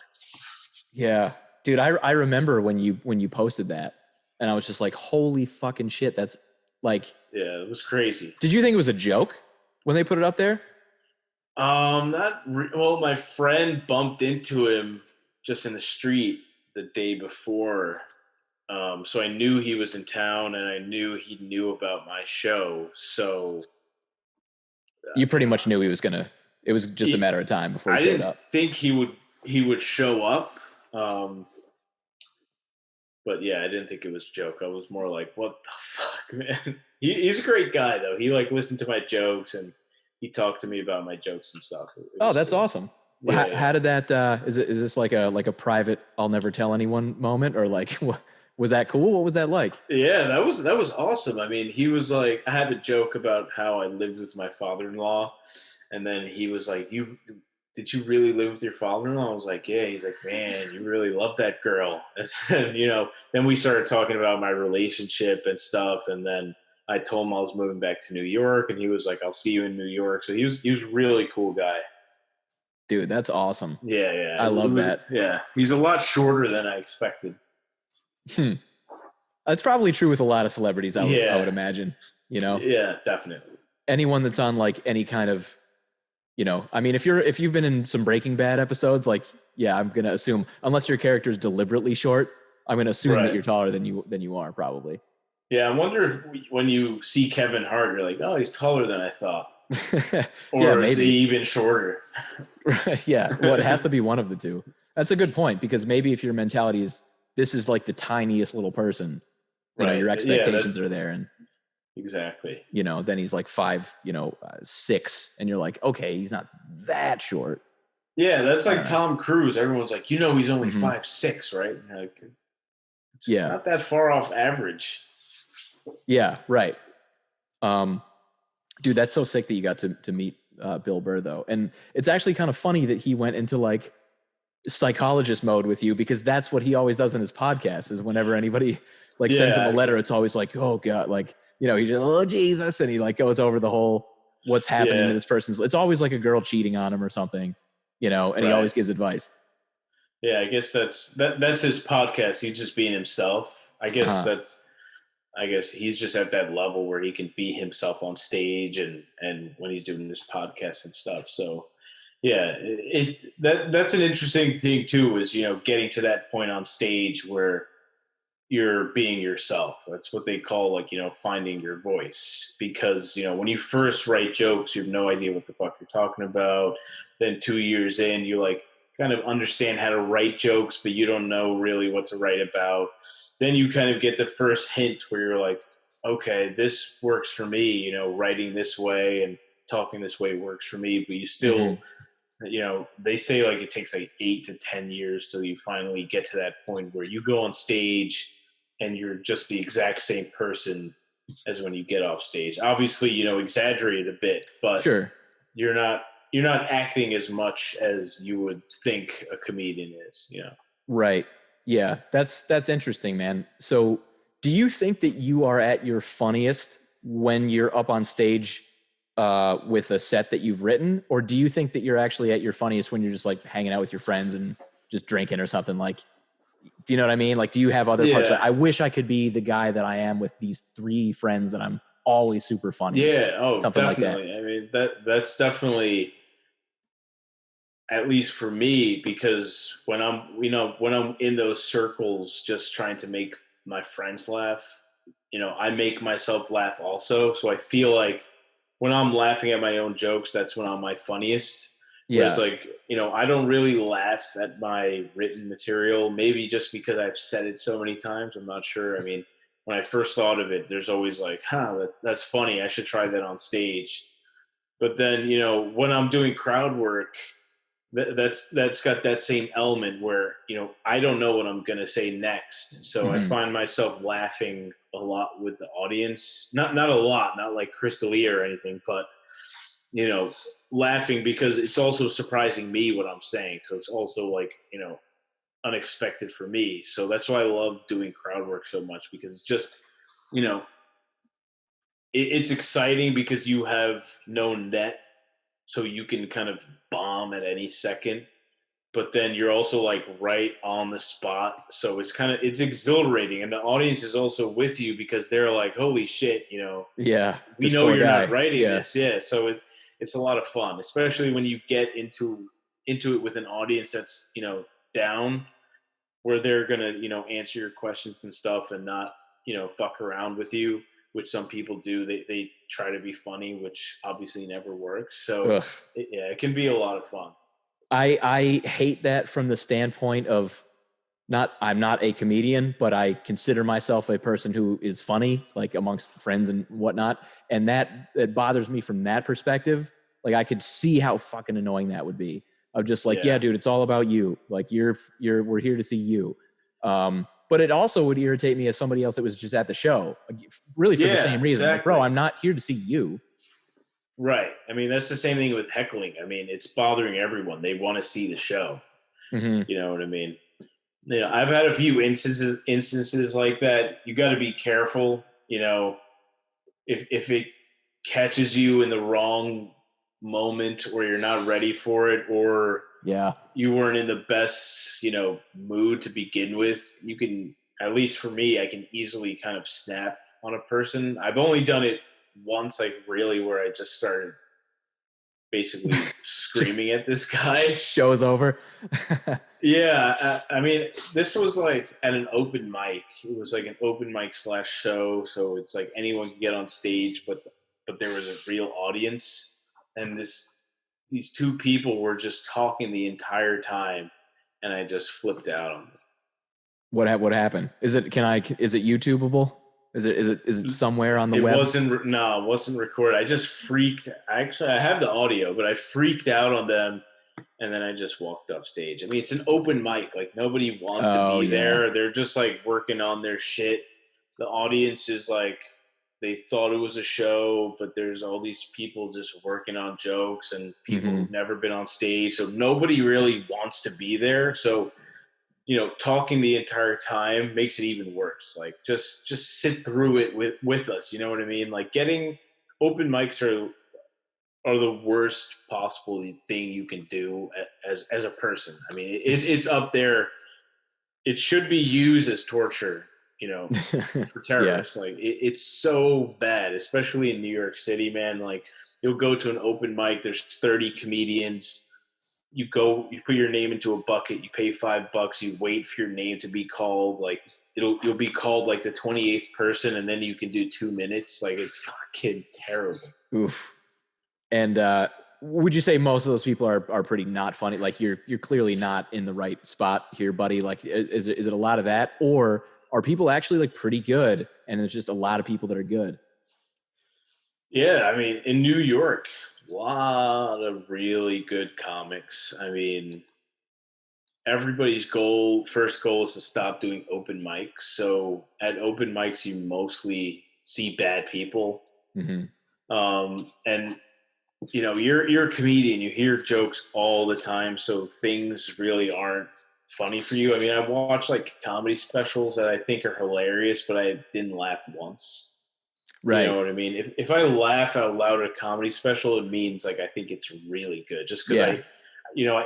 Yeah, dude, I remember when you posted that, and I was just like, holy fucking shit, that's like, yeah, it was crazy. Did you think it was a joke when they put it up there? Well, my friend bumped into him just in the street the day before. So I knew he was in town, and I knew he knew about my show. So you pretty much knew it was just a matter of time before he showed up. I didn't think he would show up. But yeah, I didn't think it was a joke. I was more like, what the fuck, man? He's a great guy though. He like listened to my jokes and he talked to me about my jokes and stuff. That's awesome. Yeah, how did that, is this like a private, I'll never tell anyone moment, or like, was that cool? What was that like? Yeah, that was awesome. I mean, he was like, I had a joke about how I lived with my father-in-law. And then he was like, did you really live with your father-in-law? I was like, yeah. He's like, man, you really love that girl. And then we started talking about my relationship and stuff. And then I told him I was moving back to New York, and he was like, I'll see you in New York. So he was a really cool guy. Dude, that's awesome. Yeah. I love that. Yeah. He's a lot shorter than I expected. That's probably true with a lot of celebrities, I would imagine, Yeah, definitely. Anyone that's on like any kind of, I mean, if you've been in some Breaking Bad episodes, like, yeah, I'm going to assume, unless your character is deliberately short, I'm going to assume that you're taller than you are probably. Yeah. I wonder if when you see Kevin Hart, you're like, oh, he's taller than I thought. Or yeah, maybe. Is he even shorter? Yeah. Well, it has to be one of the two. That's a good point, because maybe if your mentality is, this is like the tiniest little person, your expectations are there, and exactly, then he's like 5'6", and you're like, okay, he's not that short. Yeah, that's like Tom Cruise. Everyone's like, he's only 5'6", right? Like, it's not that far off average. Yeah, right. Dude, that's so sick that you got to meet Bill Burr though, and it's actually kind of funny that he went into like psychologist mode with you, because that's what he always does in his podcast. Is whenever anybody like sends him a letter, it's always like, oh god, like he's just, oh Jesus, and he like goes over the whole what's happening to this person's. It's always like a girl cheating on him or something, and he always gives advice. Yeah, I guess that's his podcast. He's just being himself. I guess he's just at that level where he can be himself on stage and when he's doing this podcast and stuff. So yeah, that's an interesting thing too, is, getting to that point on stage where you're being yourself. That's what they call like, finding your voice, because, when you first write jokes, you have no idea what the fuck you're talking about. Then 2 years in, you like kind of understand how to write jokes, but you don't know really what to write about. Then you kind of get the first hint where you're like, okay, this works for me, writing this way and talking this way works for me, but you still, they say like it takes like 8 to 10 years till you finally get to that point where you go on stage and you're just the exact same person as when you get off stage. Obviously, exaggerate a bit, but sure, you're not acting as much as you would think a comedian is, Right. Yeah, that's interesting, man. So do you think that you are at your funniest when you're up on stage with a set that you've written? Or do you think that you're actually at your funniest when you're just like hanging out with your friends and just drinking or something? Like, do you know what I mean? Like, do you have other parts? Like, I wish I could be the guy that I am with these 3 friends that I'm always super funny. Yeah. Oh, something definitely. Like that. I mean, that's definitely, at least for me, because when I'm in those circles, just trying to make my friends laugh, I make myself laugh also. So I feel like when I'm laughing at my own jokes, that's when I'm my funniest. Yeah. Whereas like, I don't really laugh at my written material, maybe just because I've said it so many times. I'm not sure. I mean, when I first thought of it, there's always like, that's funny. I should try that on stage. But then, when I'm doing crowd work, that's got that same element where, I don't know what I'm going to say next. So I find myself laughing a lot with the audience. Not a lot, not like Crystalia or anything, but laughing because it's also surprising me what I'm saying. So it's also like, unexpected for me. So that's why I love doing crowd work so much, because it's just, it's exciting because you have no net, so you can kind of bomb at any second, but then you're also like right on the spot. So it's exhilarating. And the audience is also with you because they're like, holy shit, Yeah. we know you're not writing this. Yeah. So it's a lot of fun, especially when you get into it with an audience that's, down, where they're going to, answer your questions and stuff and not, fuck around with you, which some people do. They try to be funny, which obviously never works. So it can be a lot of fun. I hate that from the standpoint of I'm not a comedian, but I consider myself a person who is funny, like amongst friends and whatnot. And it bothers me from that perspective. Like I could see how fucking annoying that would be. Of just like, yeah, dude, it's all about you. Like we're here to see you. But it also would irritate me as somebody else that was just at the show, really for the same reason. Exactly. Like, bro, I'm not here to see you. Right. I mean, that's the same thing with heckling. I mean, it's bothering everyone. They want to see the show. Mm-hmm. You know what I mean? I've had a few instances like that. You got to be careful. If it catches you in the wrong moment, or you're not ready for it, or you weren't in the best mood to begin with, you can, at least for me, I can easily kind of snap on a person. I've only done it once, like really, where I just started basically screaming at this guy. Show's over. Yeah. I mean, this was like at an open mic. It was like an open mic / show. So it's like anyone can get on stage, but there was a real audience. And these two people were just talking the entire time, and I just flipped out on them. What happened? Is it YouTubeable? Is it somewhere on the web? It wasn't recorded. I just freaked. Actually, I have the audio, but I freaked out on them, and then I just walked off stage. I mean, it's an open mic. Like, nobody wants to be there. They're just like working on their shit. The audience is like, they thought it was a show, but there's all these people just working on jokes and people who've never been on stage. So nobody really wants to be there. So, talking the entire time makes it even worse. Like, just sit through it with us. You know what I mean? Like, getting open mics are the worst possible thing you can do as a person. I mean, it's up there. It should be used as torture, for terrorists. Like, it's so bad, especially in New York City, man. Like, you'll go to an open mic, there's 30 comedians. You put your name into a bucket, you pay $5, you wait for your name to be called. Like, you'll be called like the 28th person, and then you can do 2 minutes. Like, it's fucking terrible. Oof. And would you say most of those people are pretty not funny? Like, you're clearly not in the right spot here, buddy. Like, is it a lot of that, or are people actually like pretty good, and there's just a lot of people that are good? Yeah, I mean, in New York, a lot of really good comics. I mean, everybody's first goal is to stop doing open mics. So at open mics, you mostly see bad people. Mm-hmm. And you're a comedian, you hear jokes all the time. So things really aren't funny for you. I mean, I've watched like comedy specials that I think are hilarious, but I didn't laugh once. Right. You know what I mean? If I laugh out loud at a comedy special, it means like I think it's really good. Just because I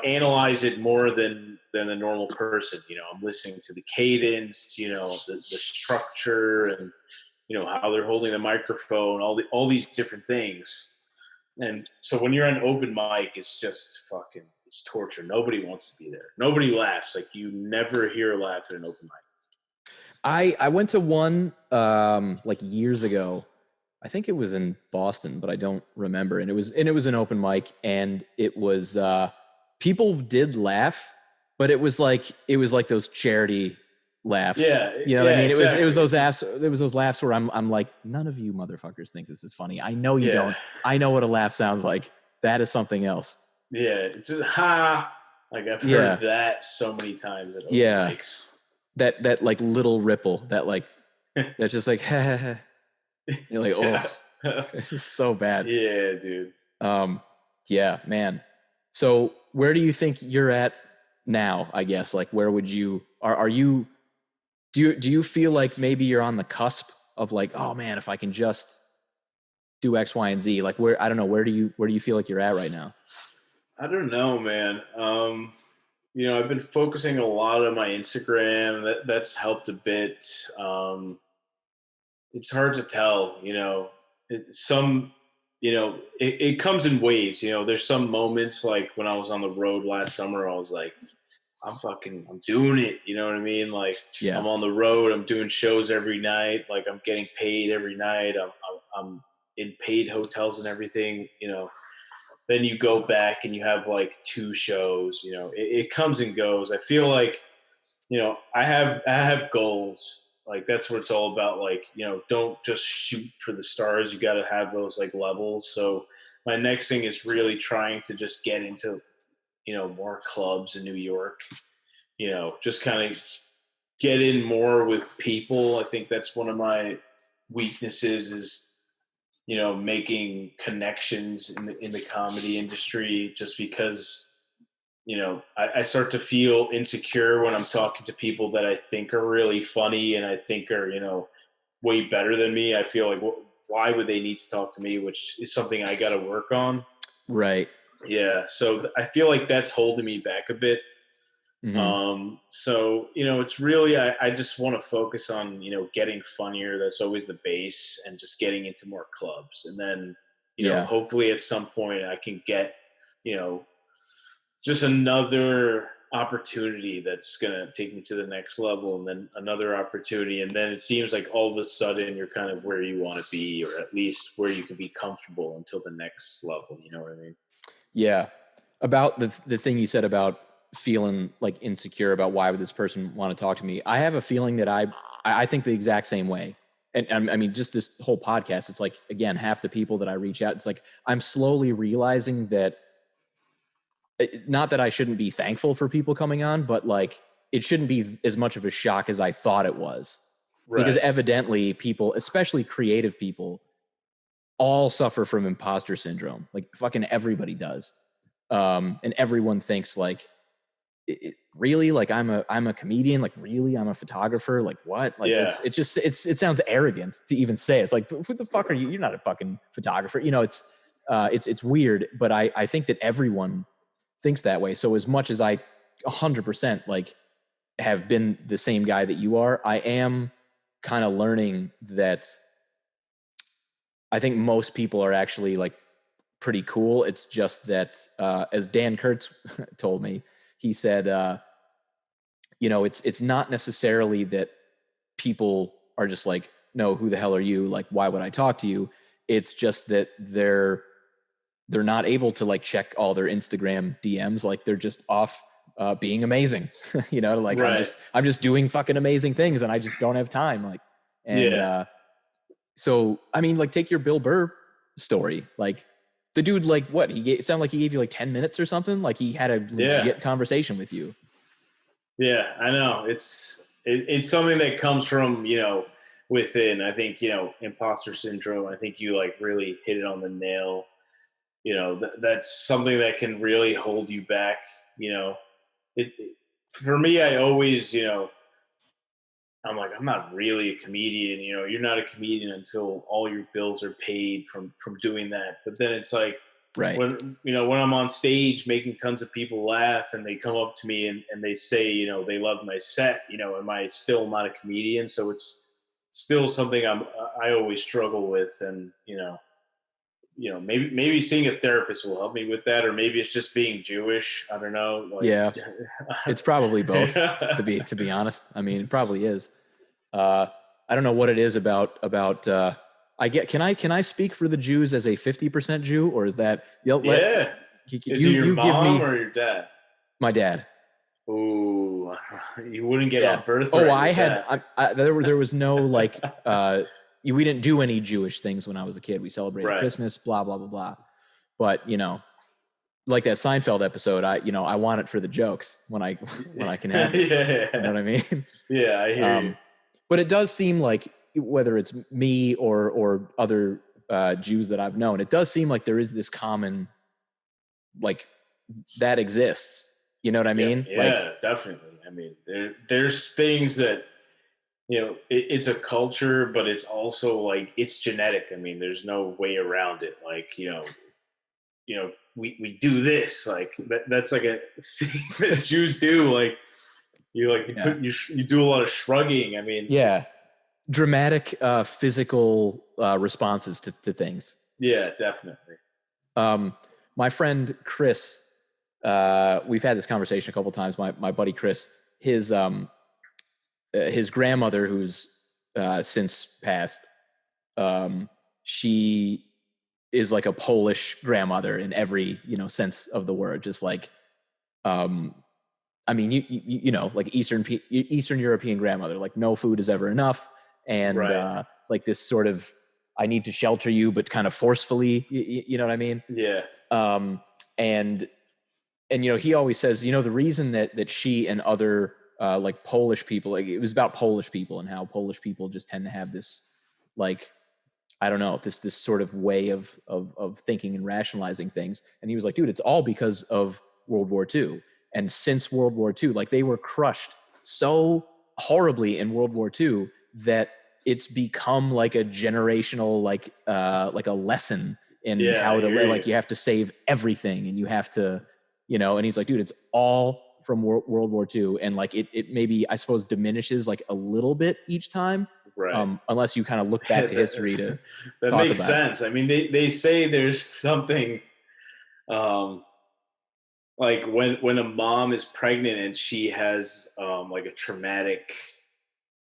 analyze it more than a normal person. I'm listening to the cadence, the structure, and how they're holding the microphone, all these different things. And so when you're on open mic, it's just it's torture. Nobody wants to be there. Nobody laughs. Like, you never hear a laugh at an open mic. I went to one like years ago. I think it was in Boston, but I don't remember. And it was an open mic, and it was people did laugh, but it was like those charity laughs. Yeah, you know what I mean? Exactly. It was those laughs. It was those laughs where I'm like, none of you motherfuckers think this is funny. I know you don't. I know what a laugh sounds like. That is something else. Yeah, it's just ha. Like, I've heard that so many times at open mics. That like little ripple, that like That's just like, you're like, oh, this is so bad. Yeah, dude. Yeah, man. So where do you think you're at now? I guess, like, where would you, are you, do you feel like maybe you're on the cusp of like, oh man, if I can just do X, Y, and Z, like where, I don't know, where do you feel like you're at right now? I don't know, man. I've been focusing a lot on my Instagram. That's helped a bit. It's hard to tell, it comes in waves. There's some moments like when I was on the road last summer, I was like, I'm doing it. You know what I mean? Like, Yeah. I'm on the road, I'm doing shows every night. Like, I'm getting paid every night. I'm in paid hotels and everything, then you go back and you have like 2 shows, it comes and goes. I feel like, I have goals. Like, that's what it's all about. Like, don't just shoot for the stars. You got to have those like levels. So my next thing is really trying to just get into, more clubs in New York, just kind of get in more with people. I think that's one of my weaknesses is, making connections in the comedy industry, just because, I start to feel insecure when I'm talking to people that I think are really funny and I think are, way better than me. I feel like, why would they need to talk to me? Which is something I got to work on. Right. Yeah. So I feel like that's holding me back a bit. Mm-hmm. So, it's really, I just want to focus on, getting funnier. That's always the base, and just getting into more clubs. And then, hopefully at some point I can get, just another opportunity that's going to take me to the next level, and then another opportunity. And then it seems like all of a sudden you're kind of where you want to be, or at least where you can be comfortable until the next level. You know what I mean? Yeah. About the thing you said about feeling like insecure about why would this person want to talk to me. I have a feeling that I think the exact same way. And I mean, just this whole podcast, it's like, again, half the people that I reach out, it's like, I'm slowly realizing that, not that I shouldn't be thankful for people coming on, but like, it shouldn't be as much of a shock as I thought it was. Right. Because evidently people, especially creative people, all suffer from imposter syndrome. Like, fucking everybody does. And everyone thinks like, really, like I'm a comedian, like really I'm a photographer, like what, like yeah. It sounds arrogant to even say. It's like, who the fuck are you? You're not a fucking photographer. It's weird, but I think that everyone thinks that way. So as much as I 100% like have been the same guy that you are, I am kind of learning that I think most people are actually like pretty cool. It's just that as Dan Kurtz told me, he said, it's not necessarily that people are just like, no, who the hell are you? Like, why would I talk to you? It's just that they're not able to like check all their Instagram DMs. Like, they're just off being amazing, like right. I'm just doing fucking amazing things and I just don't have time. Like, and yeah. So, I mean, like, take your Bill Burr story. Like, the dude, like, what? It sounded like he gave you like 10 minutes or something. Like, he had a legit conversation with you. Yeah, I know. It's something that comes from, within. I think, imposter syndrome. I think you like really hit it on the nail. That's something that can really hold you back. For me, I always, I'm like, I'm not really a comedian. You're not a comedian until all your bills are paid from doing that. But then it's like, right. When I'm on stage making tons of people laugh and they come up to me and they say, they love my set, am I still not a comedian? So it's still something I always struggle with. And, maybe seeing a therapist will help me with that, or maybe it's just being Jewish. I don't know. Like, yeah, it's probably both. to be honest, I mean, it probably is. I don't know what it is about. Can I speak for the Jews as a 50% Jew, or is that? Yeah. Is it your mom or your dad? My dad. Ooh, you wouldn't get on birthright. Oh, there was no like. We didn't do any Jewish things when I was a kid. We celebrated Christmas, blah, blah, blah, blah. But, like that Seinfeld episode, I want it for the jokes when I can have it. Yeah. You know what I mean? Yeah, I hear you. But it does seem like whether it's me or other Jews that I've known, it does seem like there is this common, like, that exists. You know what I mean? Yeah, Like, definitely. I mean, there's things that, it's a culture, but it's also like it's genetic. I mean, there's no way around it. Like, we do this, like that's like a thing that Jews do. Like you do a lot of shrugging. I mean, yeah, dramatic physical responses to things. Yeah, definitely. My friend Chris, we've had this conversation a couple times. My buddy Chris, his grandmother, who's since passed, she is like a Polish grandmother in every sense of the word. Just like, I mean, you know, like Eastern European grandmother. Like, no food is ever enough, and Right. like this sort of, I need to shelter you, but kind of forcefully. You know what I mean? Yeah. And he always says, the reason that she and other like Polish people, like, it was about Polish people and how Polish people just tend to have this, like, I don't know, this sort of way of thinking and rationalizing things. And he was like, dude, it's all because of World War II. And since World War II, like, they were crushed so horribly in World War II that it's become like a generational, like a lesson in how to live. Like, you have to save everything, and you have to, and he's like, dude, it's all from World War II. And like, it maybe, I suppose, diminishes like a little bit each time. Right. Unless you kind of look back to history to that talk makes about sense. I mean, they say there's something, like when a mom is pregnant and she has like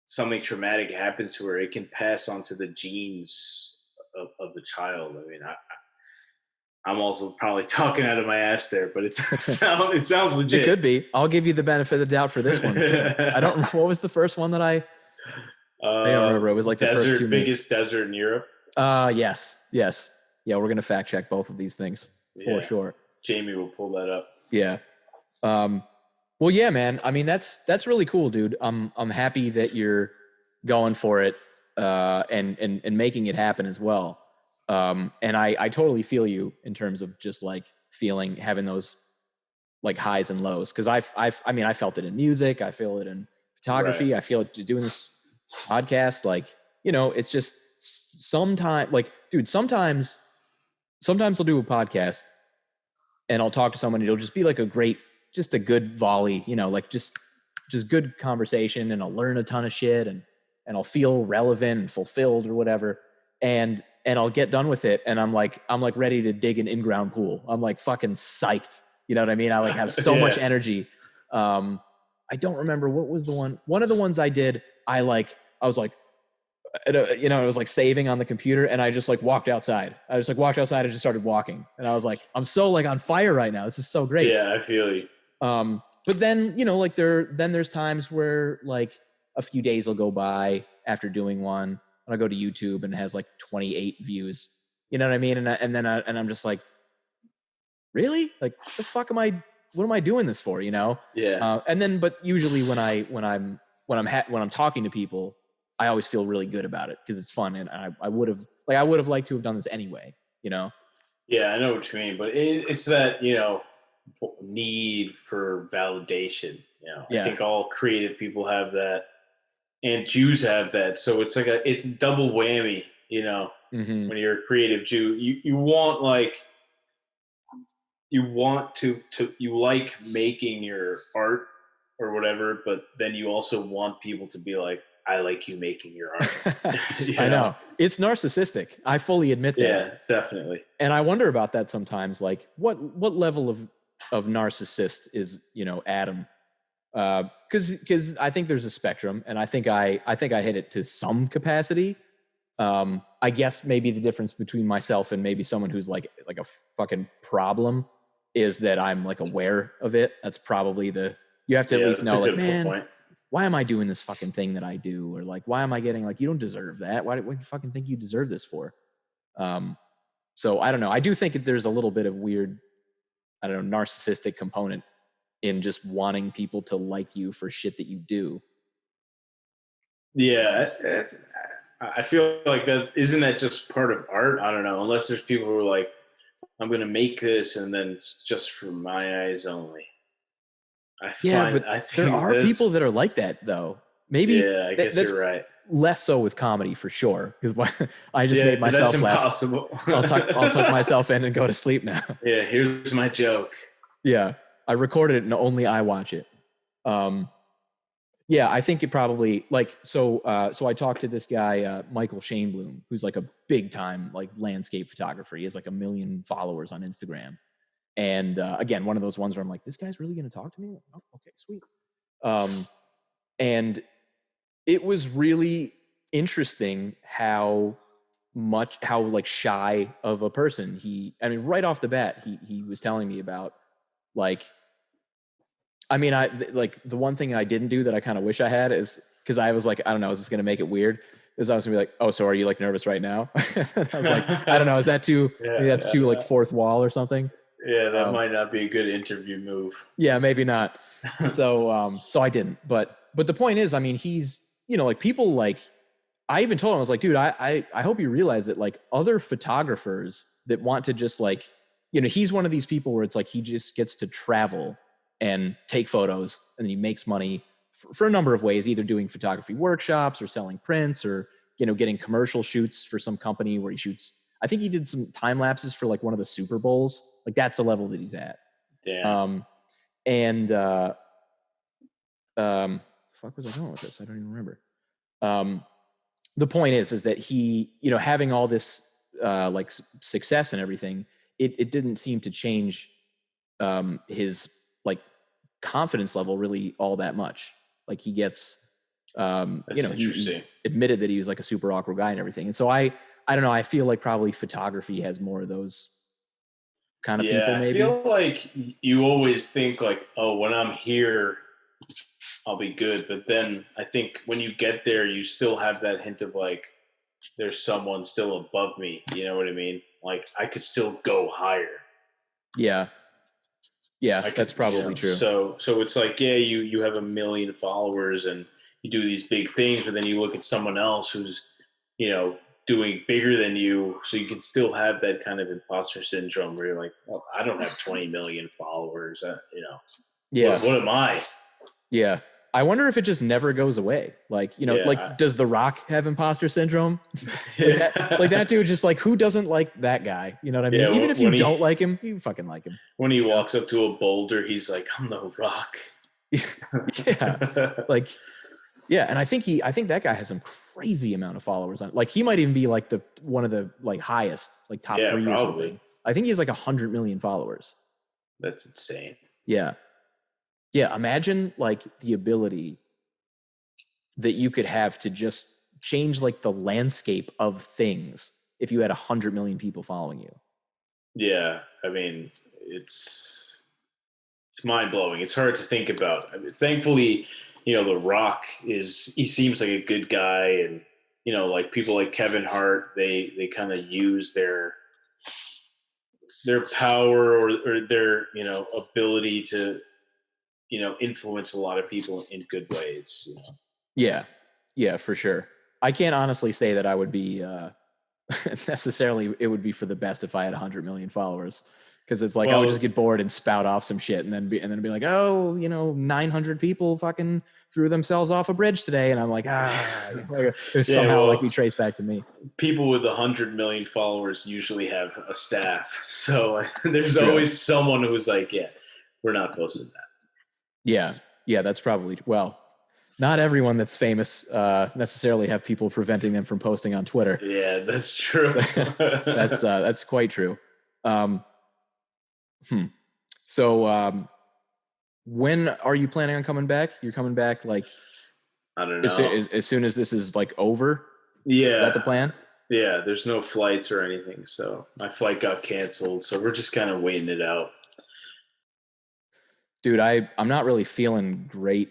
something traumatic happens to her, it can pass on to the genes of the child. I mean, I'm also probably talking out of my ass there, but it sounds legit. It could be. I'll give you the benefit of the doubt for this one too. I don't remember, what was the first one that I don't remember. It was like the first 2 minutes. Biggest desert in Europe. Yes. Yeah, we're gonna fact check both of these things for sure. Jamie will pull that up. Yeah. Well, yeah, man. I mean, that's really cool, dude. I'm happy that you're going for it and making it happen as well. And I totally feel you in terms of just like having those like highs and lows. Cause I felt it in music. I feel it in photography. Right. I feel it just doing this podcast. Like, it's just sometimes, like, dude, sometimes I'll do a podcast and I'll talk to someone and it'll just be like just a good volley, like just good conversation, and I'll learn a ton of shit and I'll feel relevant and fulfilled or whatever. And I'll get done with it, and I'm like ready to dig an in-ground pool. I'm like fucking psyched. You know what I mean? I like have so much energy. I don't remember what was one of the ones I did. I was like, it was like saving on the computer, and I just like walked outside. I just started walking, and I was like, I'm so like on fire right now. This is so great. Yeah, I feel you. But then, like there's times where like a few days will go by after doing one, and I'll go to YouTube and it has like 28 views. You know what I mean? And then I'm just like, really? Like, the fuck what am I doing this for? Yeah. And then, but usually when I'm talking to people, I always feel really good about it because it's fun, and I would have liked to have done this anyway. Yeah, I know what you mean, but it's that need for validation. I think all creative people have that, and Jews have that. So it's like it's double whammy. Mm-hmm. When you're a creative Jew, you want you like making your art or whatever, but then you also want people to be like, I like you making your art. I know. It's narcissistic. I fully admit that. Yeah, definitely. And I wonder about that sometimes. Like, what level of narcissist is, Adam? Because I think there's a spectrum, and I think I hit it to some capacity. I guess maybe the difference between myself and maybe someone who's like a fucking problem is that I'm like aware of it. That's probably you have to at least know, like, man, point. Why am I doing this fucking thing that I do? Or like, why am I getting, like, you don't deserve that. What do you fucking think you deserve this for? So I don't know. I do think that there's a little bit of weird, I don't know, narcissistic component in just wanting people to like you for shit that you do. Yeah. I feel like that isn't that just part of art? I don't know. Unless there's people who are like, I'm going to make this and then it's just for my eyes only. I but there think are people that are like that though. Maybe yeah, I guess that's you're right. less so with comedy for sure. Because I just made That's myself laugh. impossible. I'll tuck myself in and go to sleep now. Yeah, here's my joke. Yeah, I recorded it and only I watch it. Yeah, I think it probably like so. So I talked to this guy, Michael Shaneblum, who's like a big time like landscape photographer. He has like 1 million followers on Instagram, and again, one of those ones where I'm like, this guy's really going to talk to me. Oh, okay, sweet. And it was really interesting how like shy of a person he. I mean, right off the bat, he was telling me about like. I mean, like the one thing I didn't do that I kind of wish I had is because I was like, I don't know, is this going to make it weird? Is I was gonna be like, oh, so are you like nervous right now? I was like, I don't know, is that too? Maybe that's too like fourth wall or something. Yeah, that might not be a good interview move. Yeah, maybe not. So I didn't. But the point is, I mean, he's like people like I even told him I was like, dude, I hope you realize that like other photographers that want to just like he's one of these people where it's like he just gets to travel and take photos, and then he makes money for a number of ways, either doing photography workshops or selling prints or, getting commercial shoots for some company where he shoots. I think he did some time lapses for like one of the Super Bowls. Like that's the level that he's at. Damn. The fuck was I going with this? I don't even remember. The point is that he, having all this like success and everything, it didn't seem to change his like confidence level really all that much. Like he gets he admitted that he was like a super awkward guy and everything. And so I don't know, I feel like probably photography has more of those kind of people maybe. I feel like you always think like, oh, when I'm here I'll be good, but then I think when you get there you still have that hint of like there's someone still above me, you know what I mean? Like I could still go higher. Yeah, that's probably true. So it's like, yeah, you have 1 million followers and you do these big things, but then you look at someone else who's, doing bigger than you. So you can still have that kind of imposter syndrome where you're like, well, I don't have 20 million followers, Yeah. What am I? Yeah. I wonder if it just never goes away. Like, does The Rock have imposter syndrome? like that dude just like, who doesn't like that guy? You know what I mean? Yeah, even if you don't like him, you fucking like him. When he walks up to a boulder, he's like, I'm The Rock. Yeah. Like, yeah. And I think that guy has some crazy amount of followers on it. Like he might even be like one of the like highest, like top 3 or something. I think he has like 100 million followers. That's insane. Yeah. Yeah, imagine like the ability that you could have to just change like the landscape of things if you had 100 million people following you. Yeah, I mean, it's mind blowing. It's hard to think about. I mean, thankfully, The Rock he seems like a good guy, and like people like Kevin Hart, they kind of use their power or their ability to influence a lot of people in good ways. Yeah, for sure. I can't honestly say that I would be necessarily it would be for the best if I had 100 million followers, because it's like I would just get bored and spout off some shit and then be like, oh, 900 people fucking threw themselves off a bridge today, and I'm like, somehow we trace back to me. People with 100 million followers usually have a staff, so there's always someone who's like, yeah, we're not posting that. Yeah, that's probably, well, not everyone that's famous necessarily have people preventing them from posting on Twitter. Yeah, that's true. That's quite true. So when are you planning on coming back? You're coming back like, I don't know. As soon as this is like over? Yeah. Is that the plan? Yeah, there's no flights or anything. So my flight got canceled. So we're just kind of waiting it out. Dude, I'm not really feeling great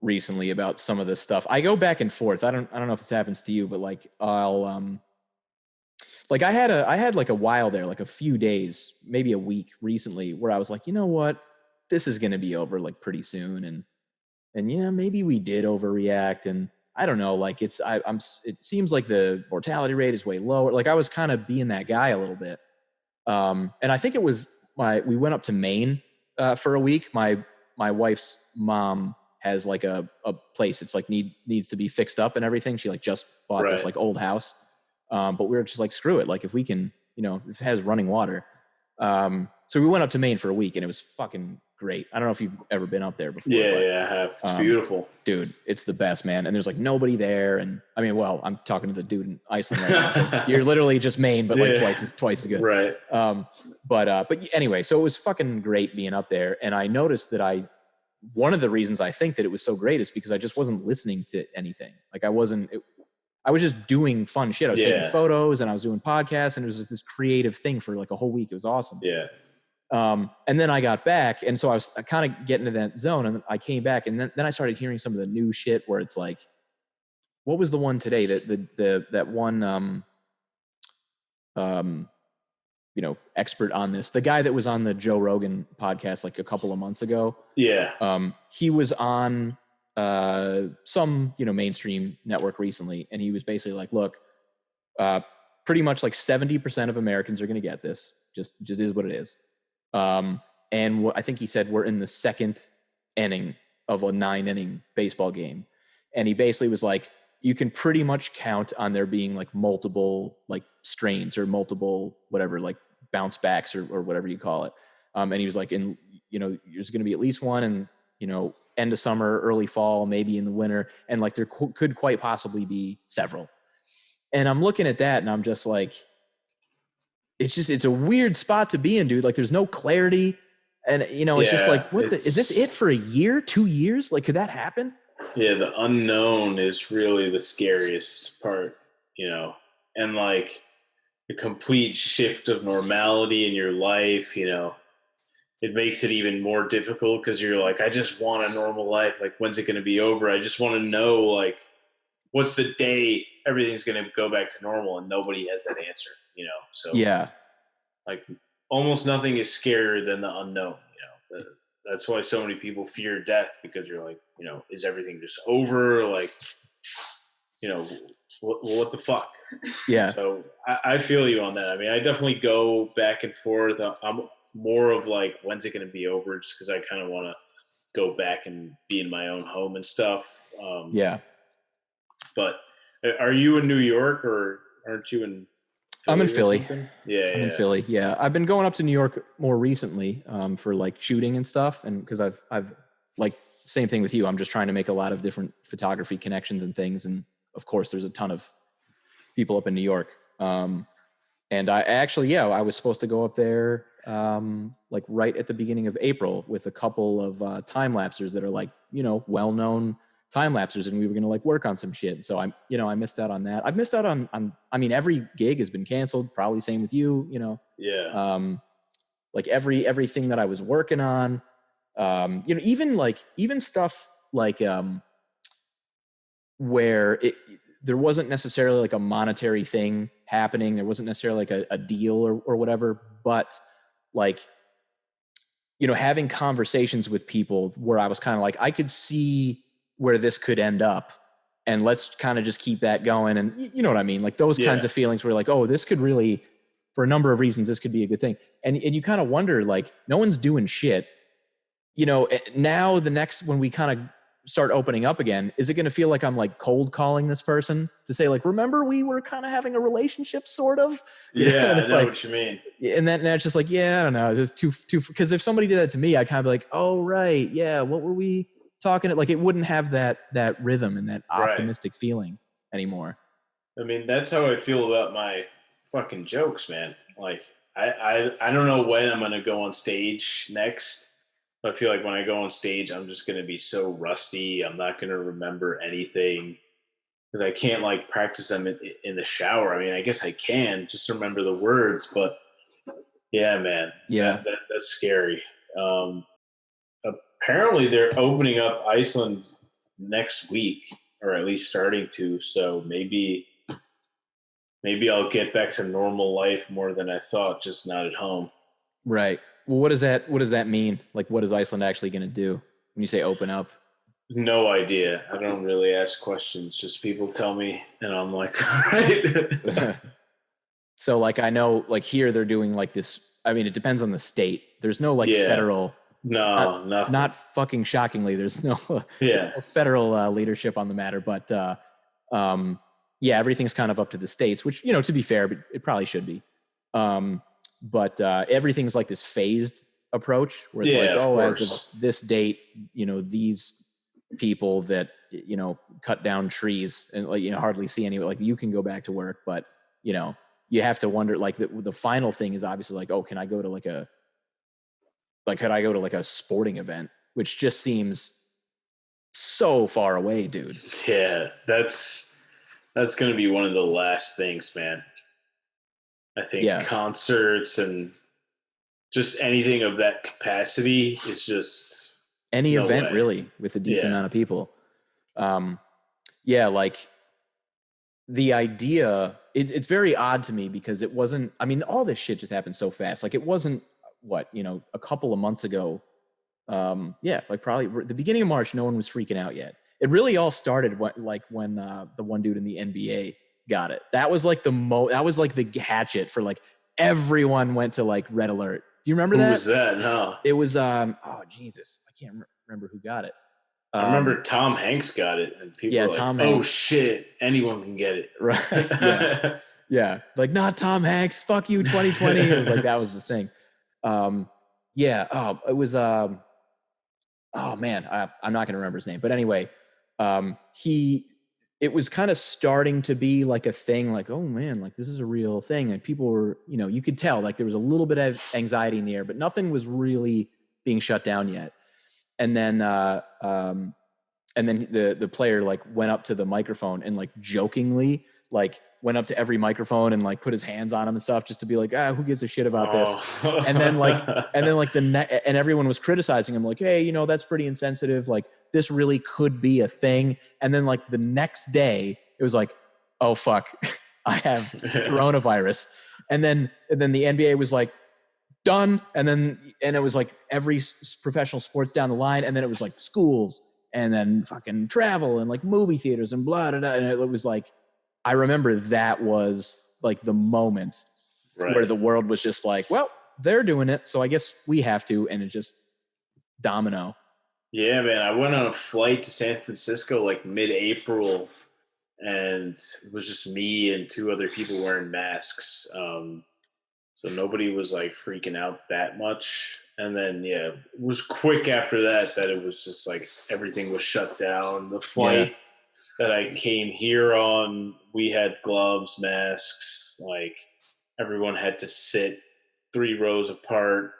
recently about some of this stuff. I go back and forth. I don't know if this happens to you, but like I'll like I had like a while there, like a few days, maybe a week recently, where I was like, you know what, this is going to be over like pretty soon, and maybe we did overreact, and I don't know, like it seems like the mortality rate is way lower. Like I was kind of being that guy a little bit. And I think it was we went up to Maine for a week. My wife's mom has like a place. It's like needs to be fixed up and everything. She like just bought this like old house. But we were just like, screw it. Like if we can, if it has running water. So we went up to Maine for a week and it was fucking great. I don't know if you've ever been up there before. Yeah, I have. It's beautiful. Dude, it's the best, man. And there's like nobody there. And I mean, well, I'm talking to the dude in Iceland right now. So you're literally just Maine, but like twice as good. Right. But anyway, so it was fucking great being up there. And I noticed that one of the reasons I think that it was so great is because I just wasn't listening to anything. Like I was just doing fun shit. I was taking photos and I was doing podcasts and it was just this creative thing for like a whole week. It was awesome. Yeah. And then I got back and so I was kind of getting into that zone and I came back and then I started hearing some of the new shit where it's like, what was the one today that one, expert on this, the guy that was on the Joe Rogan podcast like a couple of months ago. Yeah. He was on some mainstream network recently and he was basically like, look, pretty much like 70% of Americans are going to get this, just is what it is. And what I think he said, we're in the second inning of a 9-inning baseball game, and he basically was like, you can pretty much count on there being like multiple like strains or multiple whatever, like bounce backs or whatever you call it. And he was like, there's going to be at least one in end of summer, early fall, maybe in the winter. And like there could quite possibly be several. And I'm looking at that and I'm just like, it's a weird spot to be in, dude. Like there's no clarity. And it's just like, is this it for a year, 2 years? Like, could that happen? Yeah. The unknown is really the scariest part, and like the complete shift of normality in your life, it makes it even more difficult because you're like, I just want a normal life. Like, when's it going to be over? I just want to know, like, what's the day everything's going to go back to normal, and nobody has that answer, So yeah, like almost nothing is scarier than the unknown. That's why so many people fear death, because you're like, is everything just over? Like, what the fuck? Yeah. So I feel you on that. I mean, I definitely go back and forth. I'm more of like, when's it going to be over? Just because I kind of want to go back and be in my own home and stuff. Yeah. But are you in New York or aren't you in Philly? I'm in Philly. I'm in Philly. Yeah. I've been going up to New York more recently for like shooting and stuff. And because I've like, same thing with you. I'm just trying to make a lot of different photography connections and things. And of course there's a ton of people up in New York. And I actually, I was supposed to go up there like right at the beginning of April with a couple of time lapsers that are like, well-known time lapsers, and we were going to like work on some shit. So I missed out on that. I've missed out on I mean, every gig has been canceled, probably same with you, Yeah. Like everything that I was working on, even stuff like, where there wasn't necessarily like a monetary thing happening. There wasn't necessarily like a deal or whatever, but like, having conversations with people where I was kind of like, I could see where this could end up, and let's kind of just keep that going. And you know what I mean? Like those kinds of feelings where like, oh, this could really, for a number of reasons, this could be a good thing. And you kind of wonder, like, no one's doing shit, now when we kind of start opening up again, is it going to feel like I'm like cold calling this person to say like, remember we were kind of having a relationship sort of? Yeah. And it's I know like, what you mean. And then it's just like, I don't know. It's too, because if somebody did that to me, I'd kind of be like, oh, right. Yeah. What were we talking? Like it wouldn't have that rhythm and that optimistic feeling anymore. I mean, that's how I feel about my fucking jokes, man. Like I don't know when I'm going to go on stage next. I feel like when I go on stage, I'm just going to be so rusty. I'm not going to remember anything because I can't like practice them in the shower. I mean, I guess I can just remember the words, but yeah, man. Yeah. That's scary. Apparently they're opening up Iceland next week, or at least starting to. So maybe I'll get back to normal life more than I thought, just not at home. Right. Well, what does that mean? Like, what is Iceland actually going to do when you say open up? No idea. I don't really ask questions. Just people tell me, and I'm like, all right. So like I know like here they're doing like this. I mean, it depends on the state. There's no like federal. No, nothing. Not fucking shockingly, there's no federal leadership on the matter. But yeah, everything's kind of up to the states, which, you know, to be fair, but it probably should be. But everything's like this phased approach where it's like, oh, as of this date, you know, these people that, you know, cut down trees and like, you know, hardly see any, like you can go back to work, but you know, you have to wonder like the final thing is obviously like, oh, can I go to could I go to like a sporting event, which just seems so far away, dude. Yeah, that's going to be one of the last things, man. I think concerts and just anything of that capacity is just any event really with a decent amount of people. Like the idea, it's very odd to me because it wasn't, I mean, all this shit just happened so fast. Like it wasn't a couple of months ago. Like probably the beginning of March, no one was freaking out yet. It really all started when the one dude in the NBA got it. That was like that was like the hatchet for like everyone went to like red alert. Do you remember that? Who was that? No. It was oh Jesus, I can't remember who got it. I remember Tom Hanks got it, and people were like, Tom Hanks. Shit, anyone can get it. Right. Yeah. Like not Tom Hanks, fuck you 2020. It was like that was the thing. It was oh man, I'm not gonna remember his name, but anyway, it was kind of starting to be like a thing, like, oh man, like this is a real thing. And people were, you know, you could tell like there was a little bit of anxiety in the air, but nothing was really being shut down yet. And then the player like went up to the microphone and like jokingly like went up to every microphone and like put his hands on them and stuff just to be like, who gives a shit about this? And then and everyone was criticizing him like, hey, you know, that's pretty insensitive. Like this really could be a thing. And then like the next day it was like, oh fuck, I have coronavirus. And then the NBA was like, done. And it was like every professional sports down the line. And then it was like schools and then fucking travel and like movie theaters and blah, blah, blah. And it was like, I remember that was like the moment where the world was just like, well, they're doing it, so I guess we have to. And it just domino. Yeah, man. I went on a flight to San Francisco like mid-April and it was just me and two other people wearing masks. So nobody was like freaking out that much. And then, it was quick after that it was just like everything was shut down. The flight that I came here on, we had gloves, masks, like everyone had to sit 3 rows apart.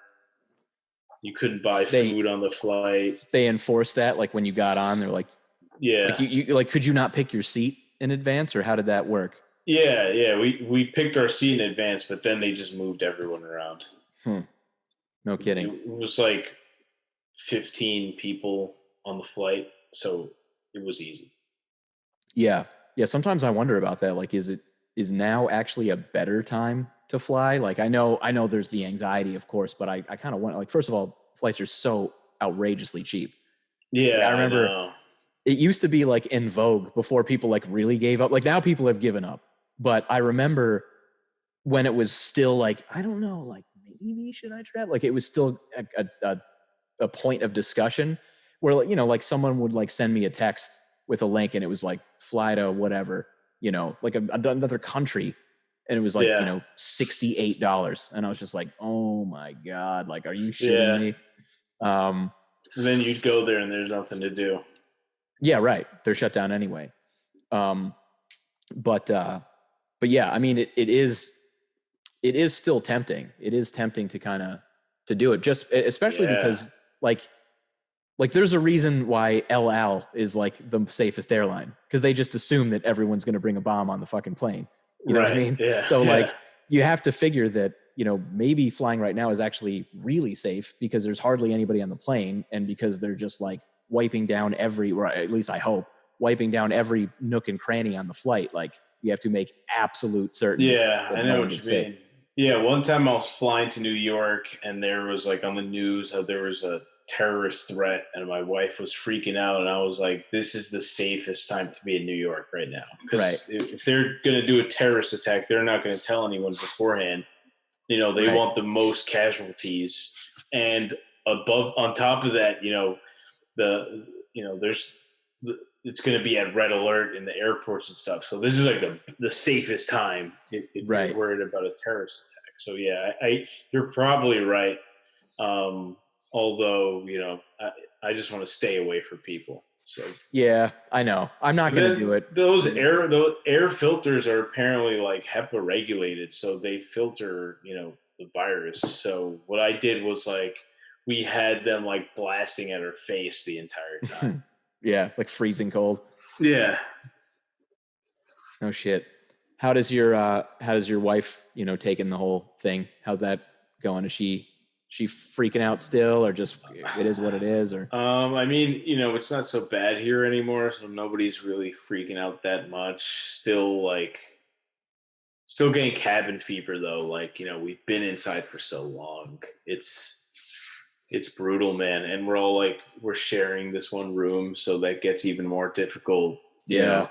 You couldn't buy food on the flight. They enforced that, like when you got on, they're like, like you like, could you not pick your seat in advance, or how did that work? Yeah. We picked our seat in advance, but then they just moved everyone around. No kidding. It was like 15 people on the flight, so it was easy. Yeah. Sometimes I wonder about that. Like, is now actually a better time to fly? Like, I know there's the anxiety, of course, but I kind of want, like, first of all, flights are so outrageously cheap. Yeah. Like, I remember it used to be like in vogue before people like really gave up. Like now people have given up, but I remember when it was still like, I don't know, like maybe should I travel? Like it was still a point of discussion where, like, you know, like someone would like send me a text with a link and it was like fly to whatever, you know, like another country. And it was like, you know, $68. And I was just like, oh my God, like, are you shitting me? And then you'd go there and there's nothing to do. Yeah, right. They're shut down anyway. But yeah, I mean, it is still tempting. It is tempting to kind of to do it, just especially because like there's a reason why El Al is like the safest airline, because they just assume that everyone's going to bring a bomb on the fucking plane. You know what I mean? Yeah. So like you have to figure that, you know, maybe flying right now is actually really safe because there's hardly anybody on the plane, and because they're just like wiping down or at least I hope, wiping down every nook and cranny on the flight. Like you have to make absolute certain. Yeah, I know what you mean. Yeah, one time I was flying to New York and there was like on the news how there was a terrorist threat, and my wife was freaking out, and I was like, this is the safest time to be in New York right now. Because if they're going to do a terrorist attack, they're not going to tell anyone beforehand. They want the most casualties. And on top of that, it's going to be at red alert in the airports and stuff. So this is like the safest time if you're worried about a terrorist attack. So yeah, you're probably right. Although, I just want to stay away from people. So yeah, I know. I'm not going to do it. Those air filters are apparently like HEPA regulated, so they filter, the virus. So what I did was like we had them like blasting at our face the entire time. Yeah, like freezing cold. Yeah. Oh shit. How does your wife, taking the whole thing? How's that going? Is she freaking out still, or just it is what it is? Or I mean, it's not so bad here anymore, so nobody's really freaking out that much. Still getting cabin fever though. Like, we've been inside for so long. It's brutal, man. And we're all we're sharing this one room, so that gets even more difficult. Yeah.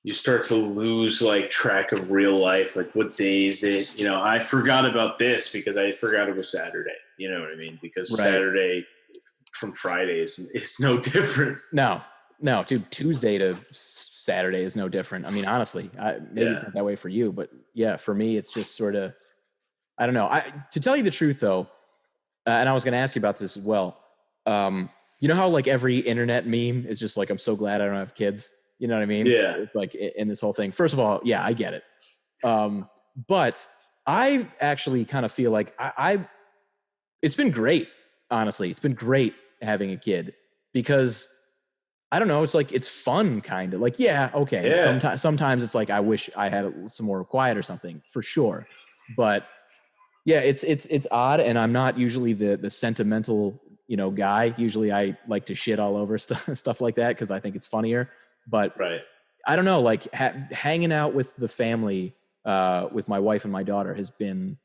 You start to lose track of real life. Like, what day is it? I forgot about this because I forgot it was Saturday. You know what I mean? Because Saturday from Friday is no different. No, dude. Tuesday to Saturday is no different. I mean, honestly, maybe it's not that way for you, but yeah, for me, it's just sort of, I don't know. To tell you the truth though, and I was going to ask you about this as well. You know how every internet meme is just I'm so glad I don't have kids. You know what I mean? Yeah. In this whole thing. First of all, yeah, I get it. But I actually kind of feel like it's been great. Honestly, it's been great having a kid because I don't know. It's it's fun, kind of yeah. Okay. Yeah. Sometimes it's I wish I had some more quiet or something for sure. But yeah, it's odd. And I'm not usually the sentimental, guy. Usually I like to shit all over stuff like that because I think it's funnier. But I don't know, hanging out with the family, with my wife and my daughter has been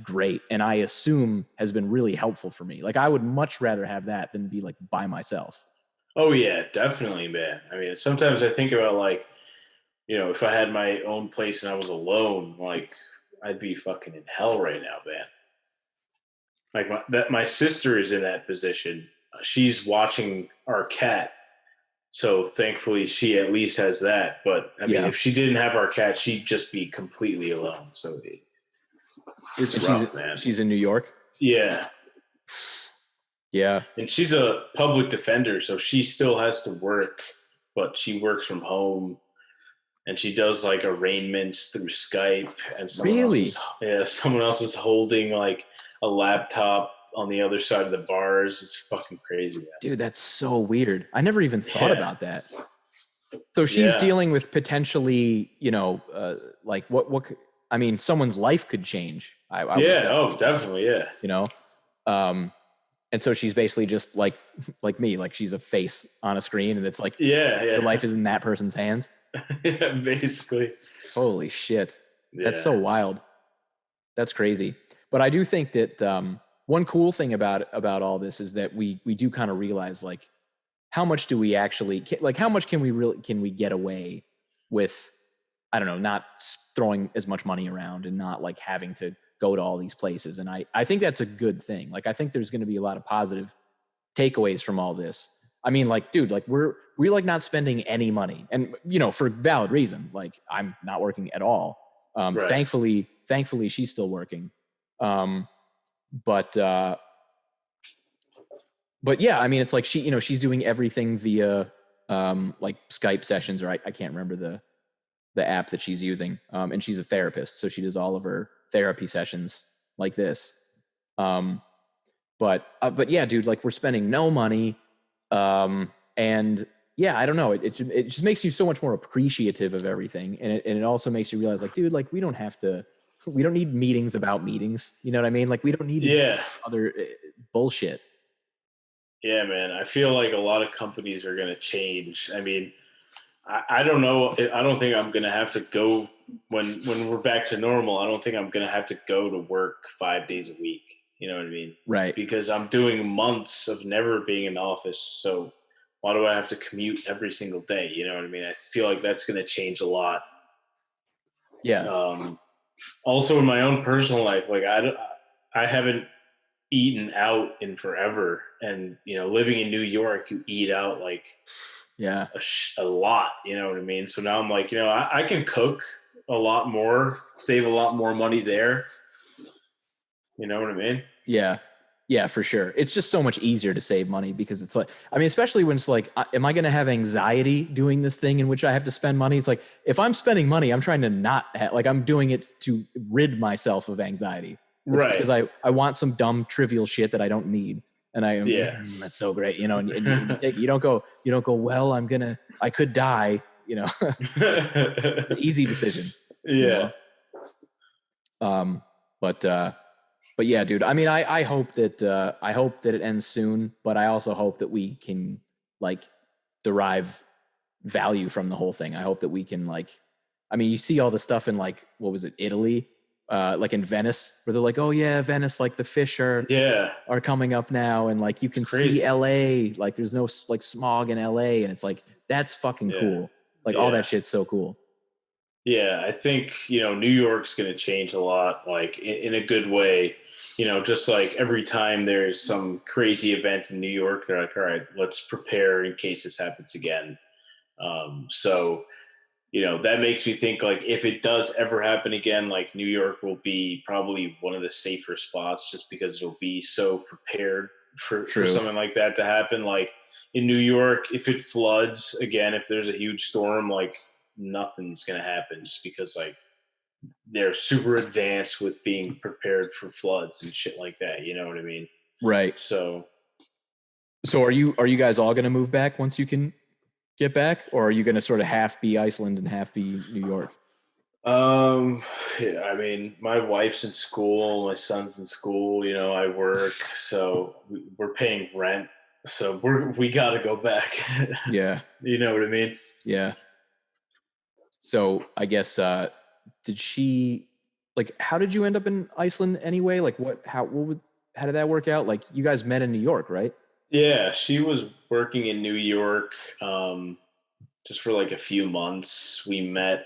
great. And I assume has been really helpful for me. I would much rather have that than be by myself. Oh yeah, definitely, man. I mean, sometimes I think about if I had my own place and I was alone, I'd be fucking in hell right now, man. My sister is in that position. She's watching our cat. So thankfully she at least has that. But I mean, if she didn't have our cat, she'd just be completely alone. So it's rough, man. She's in New York? Yeah. Yeah. And she's a public defender, so she still has to work, but she works from home and she does arraignments through Skype, and someone else is holding a laptop on the other side of the bars. It's fucking crazy, man. Dude, that's so weird. I never even thought about that. So she's dealing with potentially, what I mean, someone's life could change. Definitely. Yeah. And so she's basically just like me, she's a face on a screen, and it's your life is in that person's hands. Yeah, basically. Holy shit. That's so wild. That's crazy. But I do think that, one cool thing about all this is that we do kind of realize how much do we actually how much can we get away with, I don't know, not throwing as much money around and not having to go to all these places. And I think that's a good thing. I think there's going to be a lot of positive takeaways from all this. I mean, dude, we're not spending any money, and for valid reason. I'm not working at all. Thankfully she's still working. But yeah, I mean, it's she's doing everything via, Skype sessions, or I can't remember the app that she's using. And she's a therapist, so she does all of her therapy sessions like this. But yeah, dude, we're spending no money. And yeah, I don't know. It just makes you so much more appreciative of everything. And it also makes you realize dude, we don't need meetings about meetings. You know what I mean? We don't need other bullshit. Yeah, man. I feel a lot of companies are going to change. I mean, I don't know. I don't think I'm going to have to go when we're back to normal. I don't think I'm going to have to go to work 5 days a week. You know what I mean? Right. Because I'm doing months of never being in the office. So why do I have to commute every single day? You know what I mean? I feel like that's going to change a lot. Yeah. Also in my own personal life, like I haven't eaten out in forever. And, you know, living in New York, you eat out like Yeah. a lot, you know what I mean? So now I'm like, you know, I can cook a lot more, save a lot more money there. You know what I mean? Yeah. Yeah, for sure. It's just so much easier to save money because it's like, I mean, especially when it's like, am I going to have anxiety doing this thing in which I have to spend money? It's like, if I'm spending money, I'm trying to not like, I'm doing it to rid myself of anxiety. It's Right. because I want some dumb, trivial shit that I don't need. And that's so great. You know, and you don't go, well, I could die, you know, it's an easy decision. Yeah. You know? But yeah, dude, I mean, I hope that it ends soon, but I also hope that we can like derive value from the whole thing. I hope that we can like, I mean, you see all the stuff in like, what was it, Italy? Like in Venice, where they're like, oh yeah, Venice, like the fish are coming up now. And like, you can see LA, like there's no like smog in LA. And it's like, that's fucking cool. Like all that shit's so cool. Yeah, I think, you know, New York's going to change a lot, like in a good way. You know, just like every time there's some crazy event in New York, they're like, all right, let's prepare in case this happens again. So, you know, that makes me think like if it does ever happen again, like New York will be probably one of the safer spots just because it'll be so prepared for something like that to happen. Like in New York, if it floods again, if there's a huge storm, like nothing's going to happen just because like they're super advanced with being prepared for floods and shit like that. You know what I mean? Right. So are you guys all going to move back once you can get back, or are you going to sort of half be Iceland and half be New York? Yeah, I mean, my wife's in school, my son's in school, you know, I work, so we're paying rent. So we got to go back. Yeah. You know what I mean? Yeah. So I guess, did she like, how did you end up in Iceland anyway? Like how did that work out? Like you guys met in New York, right? Yeah. She was working in New York, just for like a few months. We met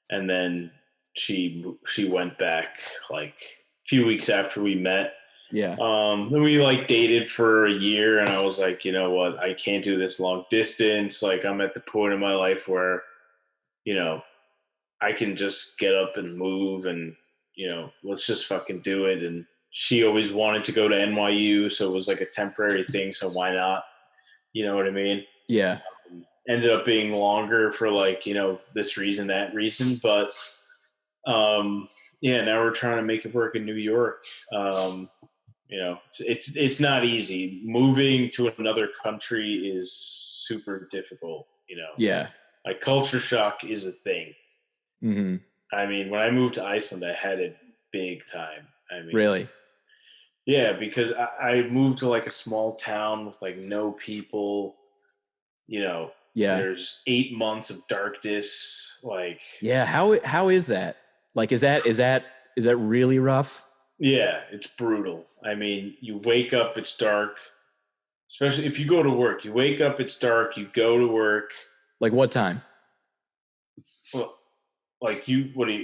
and then she went back like a few weeks after we met. Yeah. Then we like dated for a year and I was like, you know what? I can't do this long distance. Like I'm at the point in my life where, you know, I can just get up and move and, you know, let's just fucking do it. And she always wanted to go to NYU. So it was like a temporary thing. So why not? You know what I mean? Yeah. Ended up being longer for like, you know, this reason, that reason. But yeah, now we're trying to make it work in New York. You know, it's not easy. Moving to another country is super difficult, you know? Yeah. Like culture shock is a thing. Mm-hmm. I mean, when I moved to Iceland, I had it big time. I mean, really? Yeah, because I moved to like a small town with like no people, you know, there's 8 months of darkness. Like, yeah. How is that? Like, is that really rough? Yeah, it's brutal. I mean, you wake up, it's dark, especially if you go to work, you wake up, it's dark, you go to work. Like what time? Well, like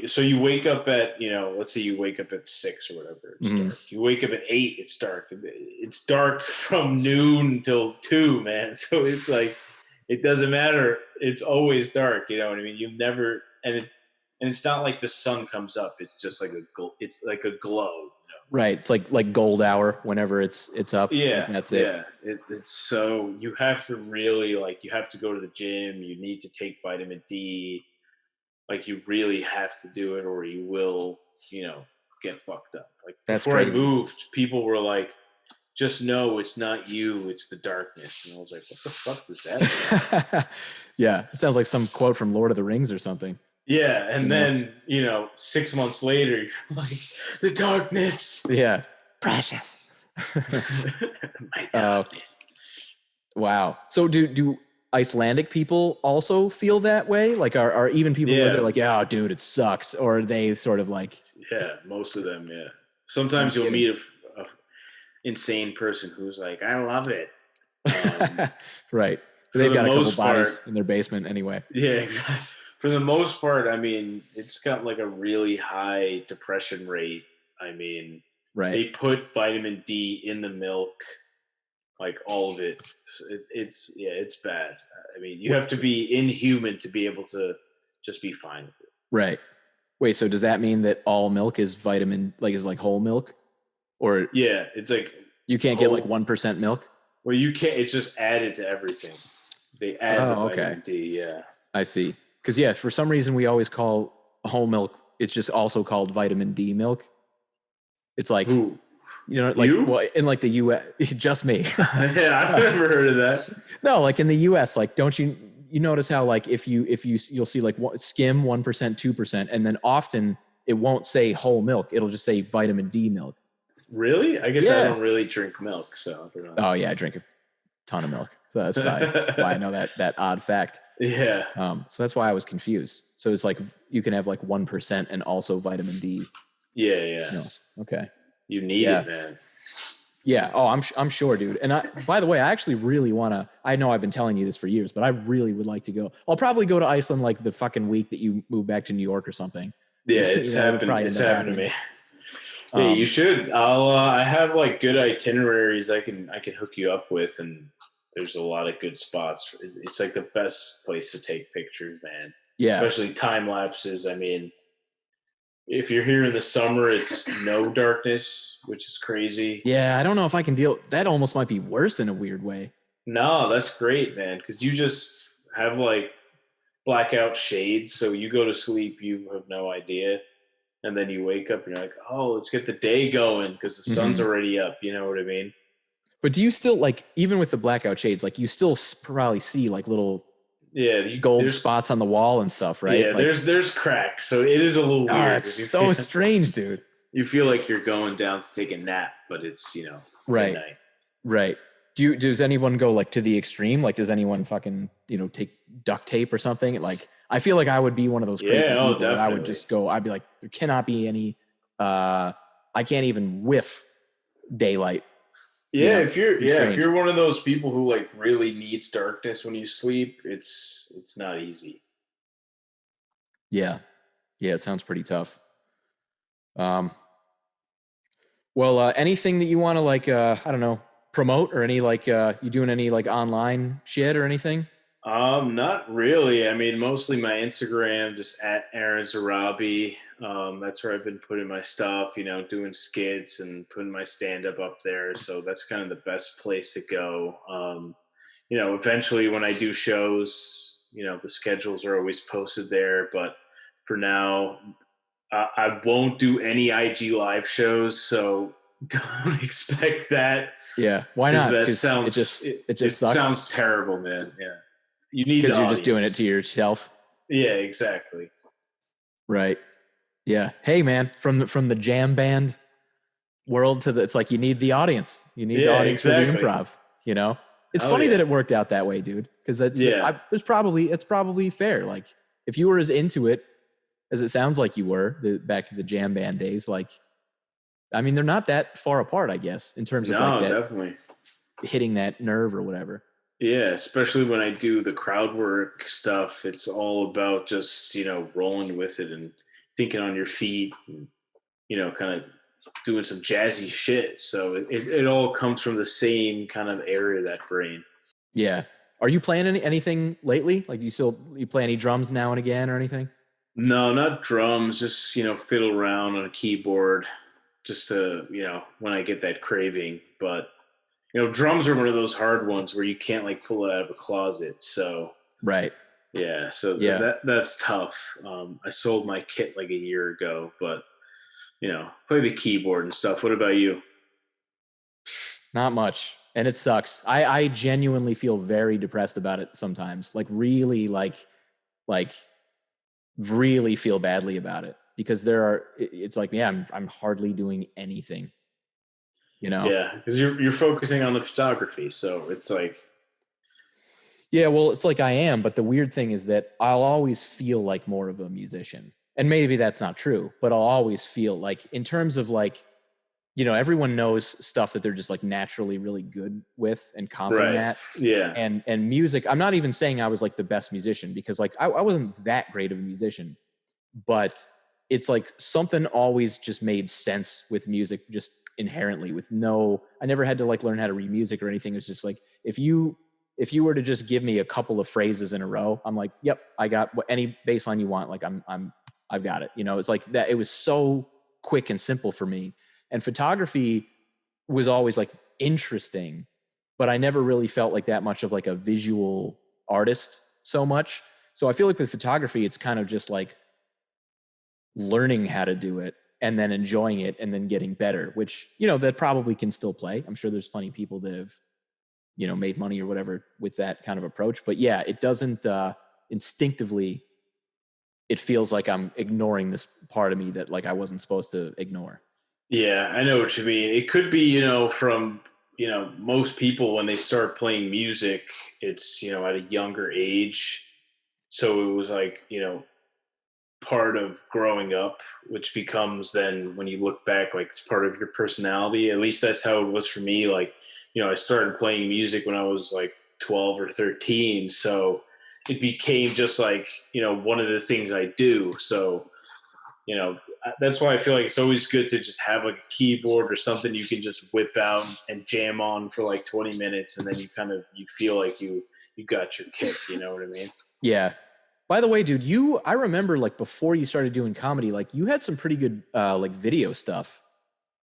so you wake up at, you know, let's say you wake up at 6 or whatever, it's dark. You wake up at 8, it's dark. It's dark from noon till 2, man. So it's like, it doesn't matter. It's always dark. You know what I mean? You've never, and it's not like the sun comes up. It's just like it's like a glow. You know? Right. It's like gold hour whenever it's up. Yeah. That's it. Yeah. It's so you have to really you have to go to the gym. You need to take vitamin D. Like you really have to do it or you will, you know, get fucked up. Like that's before crazy. I moved, people were like, just know it's not you, it's the darkness. And I was like, what the fuck was that? Yeah. It sounds like some quote from Lord of the Rings or something. Yeah. And then, you know, 6 months later, you're like, the darkness. Yeah. Precious. My darkness. Wow. So do Icelandic people also feel that way? Like are even people where they're like, yeah, dude, it sucks? Or are they sort of like... Yeah, most of them, yeah. Sometimes you'll meet insane person who's like, I love it. Right. They've got a couple bodies part, in their basement anyway. Yeah, exactly. For the most part, I mean, it's got like a really high depression rate. I mean, right. They put vitamin D in the milk, like all of it. It's bad. I mean, you have to be inhuman to be able to just be fine with it. Right. Wait, so does that mean that all milk is is like whole milk? Or yeah, it's like you can't get like 1% milk? Well, you can't. It's just added to everything. They add the vitamin D. Yeah, I see. Because for some reason we always call whole milk. It's just also called vitamin D milk. It's like Who? Well, in like the U.S. just me. Yeah, I've never heard of that. No, like in the U.S. Like, don't you notice how like if you'll see like skim 1%, 2%, and then often it won't say whole milk. It'll just say vitamin D milk. Really? I guess I don't really drink milk, so I don't know. Oh yeah, I drink a ton of milk. So that's why I know that odd fact. Yeah. So that's why I was confused. So it's like you can have like 1% and also vitamin D. Yeah. No. Okay. You need it, man. Yeah. Oh, I'm sure, dude. And by the way, I actually really want to. I know I've been telling you this for years, but I really would like to go. I'll probably go to Iceland like the fucking week that you move back to New York or something. Yeah, it's happened. It's happened to me. Yeah, you should. I have like good itineraries I can hook you up with, and there's a lot of good spots. It's like the best place to take pictures, man. Yeah. Especially time lapses. I mean, if you're here in the summer, it's no darkness, which is crazy. Yeah, I don't know if I can deal. That almost might be worse in a weird way. No, that's great, man, because you just have like blackout shades, so you go to sleep, you have no idea. And then you wake up and you're like, oh, let's get the day going because the sun's already up. You know what I mean? But do you still like, even with the blackout shades, like you still probably see like little gold spots on the wall and stuff, right? Yeah, like, there's cracks. So it is a little weird. It's so strange, dude. You feel like you're going down to take a nap, but it's, right. midnight. Right. Does anyone go like to the extreme? Like, does anyone fucking, take duct tape or something? Like, I feel like I would be one of those crazy people that I would just go, I'd be like, there cannot be any, I can't even whiff daylight. Yeah. If you're one of those people who like really needs darkness when you sleep, it's not easy. Yeah. Yeah. It sounds pretty tough. Well, anything that you want to like, I don't know, promote or any like, you doing any like online shit or anything? Not really. I mean, mostly my Instagram, just at Aaron Zarabi. That's where I've been putting my stuff, doing skits and putting my stand-up up there. So that's kind of the best place to go. Eventually when I do shows, the schedules are always posted there. But for now, I won't do any IG live shows. So don't expect that. Yeah. Why not? That sounds, it just sucks. Sounds terrible, man. Yeah. You need because you're just doing it to yourself. Yeah, exactly. Right. Yeah. Hey, man, from the jam band world to it's like you need the audience. You need the audience for the improv. It's funny that it worked out that way, dude. Because it's probably fair. Like if you were as into it as it sounds like you were, back to the jam band days. Like, I mean, they're not that far apart, I guess, in terms of like that, definitely hitting that nerve or whatever. Yeah, especially when I do the crowd work stuff, it's all about just, rolling with it and thinking on your feet and, kind of doing some jazzy shit. So it all comes from the same kind of area of that brain. Yeah. Are you playing anything lately? Like you play any drums now and again or anything? No, not drums, just, fiddle around on a keyboard just to, when I get that craving. But drums are one of those hard ones where you can't like pull it out of a closet. So right. Yeah. So that's tough. I sold my kit like a year ago, but play the keyboard and stuff. What about you? Not much. And it sucks. I genuinely feel very depressed about it sometimes. Like really really feel badly about it because it's like, yeah, I'm hardly doing anything. Yeah, because you're focusing on the photography, so it's like, yeah, well, it's like I am, but the weird thing is that I'll always feel like more of a musician, and maybe that's not true, but I'll always feel like in terms of like, you know, everyone knows stuff that they're just like naturally really good with and confident at. Yeah. And music, I'm not even saying I was like the best musician, because like I wasn't that great of a musician, but it's like something always just made sense with music, just inherently, with I never had to like learn how to read music or anything. It was just like, if you were to just give me a couple of phrases in a row, I'm like, yep, I got any bass line you want. Like I've got it. You know, it's like that. It was so quick and simple for me. And photography was always like interesting, but I never really felt like that much of like a visual artist so much. So I feel like with photography, it's kind of just like learning how to do it and then enjoying it and then getting better, which, you know, that probably can still play. I'm sure there's plenty of people that have, you know, made money or whatever with that kind of approach. But yeah, it doesn't instinctively, it feels like I'm ignoring this part of me that like I wasn't supposed to ignore. Yeah, I know what you mean. It could be, you know, from, you know, most people when they start playing music, it's, you know, at a younger age. So it was like, you know, part of growing up, which becomes then when you look back, like it's part of your personality. At least that's how it was for me. Like, you know, I started playing music when I was like 12 or 13. So it became just like, you know, one of the things I do. So, you know, that's why I feel like it's always good to just have like a keyboard or something you can just whip out and jam on for like 20 minutes. And then you feel like you got your kick, you know what I mean? Yeah. By the way, dude, I remember like before you started doing comedy, like you had some pretty good like video stuff,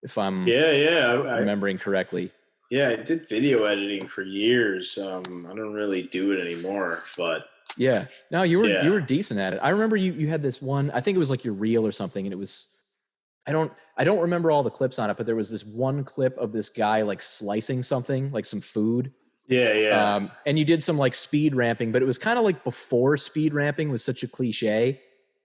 if I'm remembering correctly. Yeah, I did video editing for years. I don't really do it anymore, but yeah, no, you were decent at it. I remember you had this one, I think it was like your reel or something, and it was, I don't remember all the clips on it, but there was this one clip of this guy like slicing something, like some food. Yeah. And you did some like speed ramping, but it was kind of like before speed ramping was such a cliche.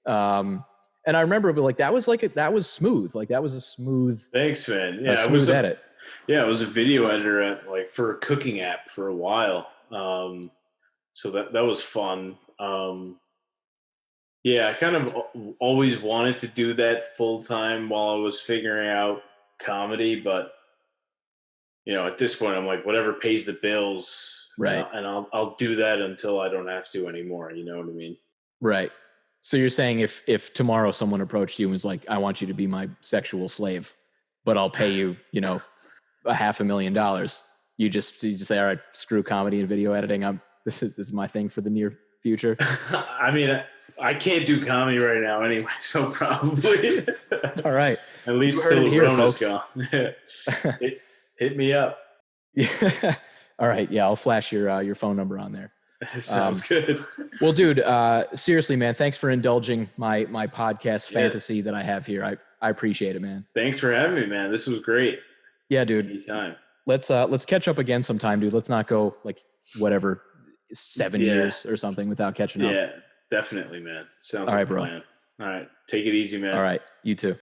And I remember, but like that was smooth. Like that was a smooth. Thanks, man. Yeah, I was edit. Yeah, I was a video editor for a cooking app for a while. So that was fun. Yeah, I kind of always wanted to do that full time while I was figuring out comedy, but you know, at this point, I'm like, whatever pays the bills, right? And I'll do that until I don't have to anymore. You know what I mean? Right. So you're saying if tomorrow someone approached you and was like, I want you to be my sexual slave, but I'll pay you, you know, $500,000, you just say, all right, screw comedy and video editing. This is my thing for the near future. I mean, I can't do comedy right now anyway, so probably. All right. At least till Rona's gone. Hit me up. Yeah. All right. Yeah, I'll flash your phone number on there. Sounds good. Well, dude, seriously, man, thanks for indulging my podcast fantasy that I have here. I appreciate it, man. Thanks for having me, man. This was great. Yeah, dude. Anytime. Let's catch up again sometime, dude. Let's not go like whatever 7 years or something without catching up. Yeah, definitely, man. Sounds all like right, bro. Plan. All right. Take it easy, man. All right. You too.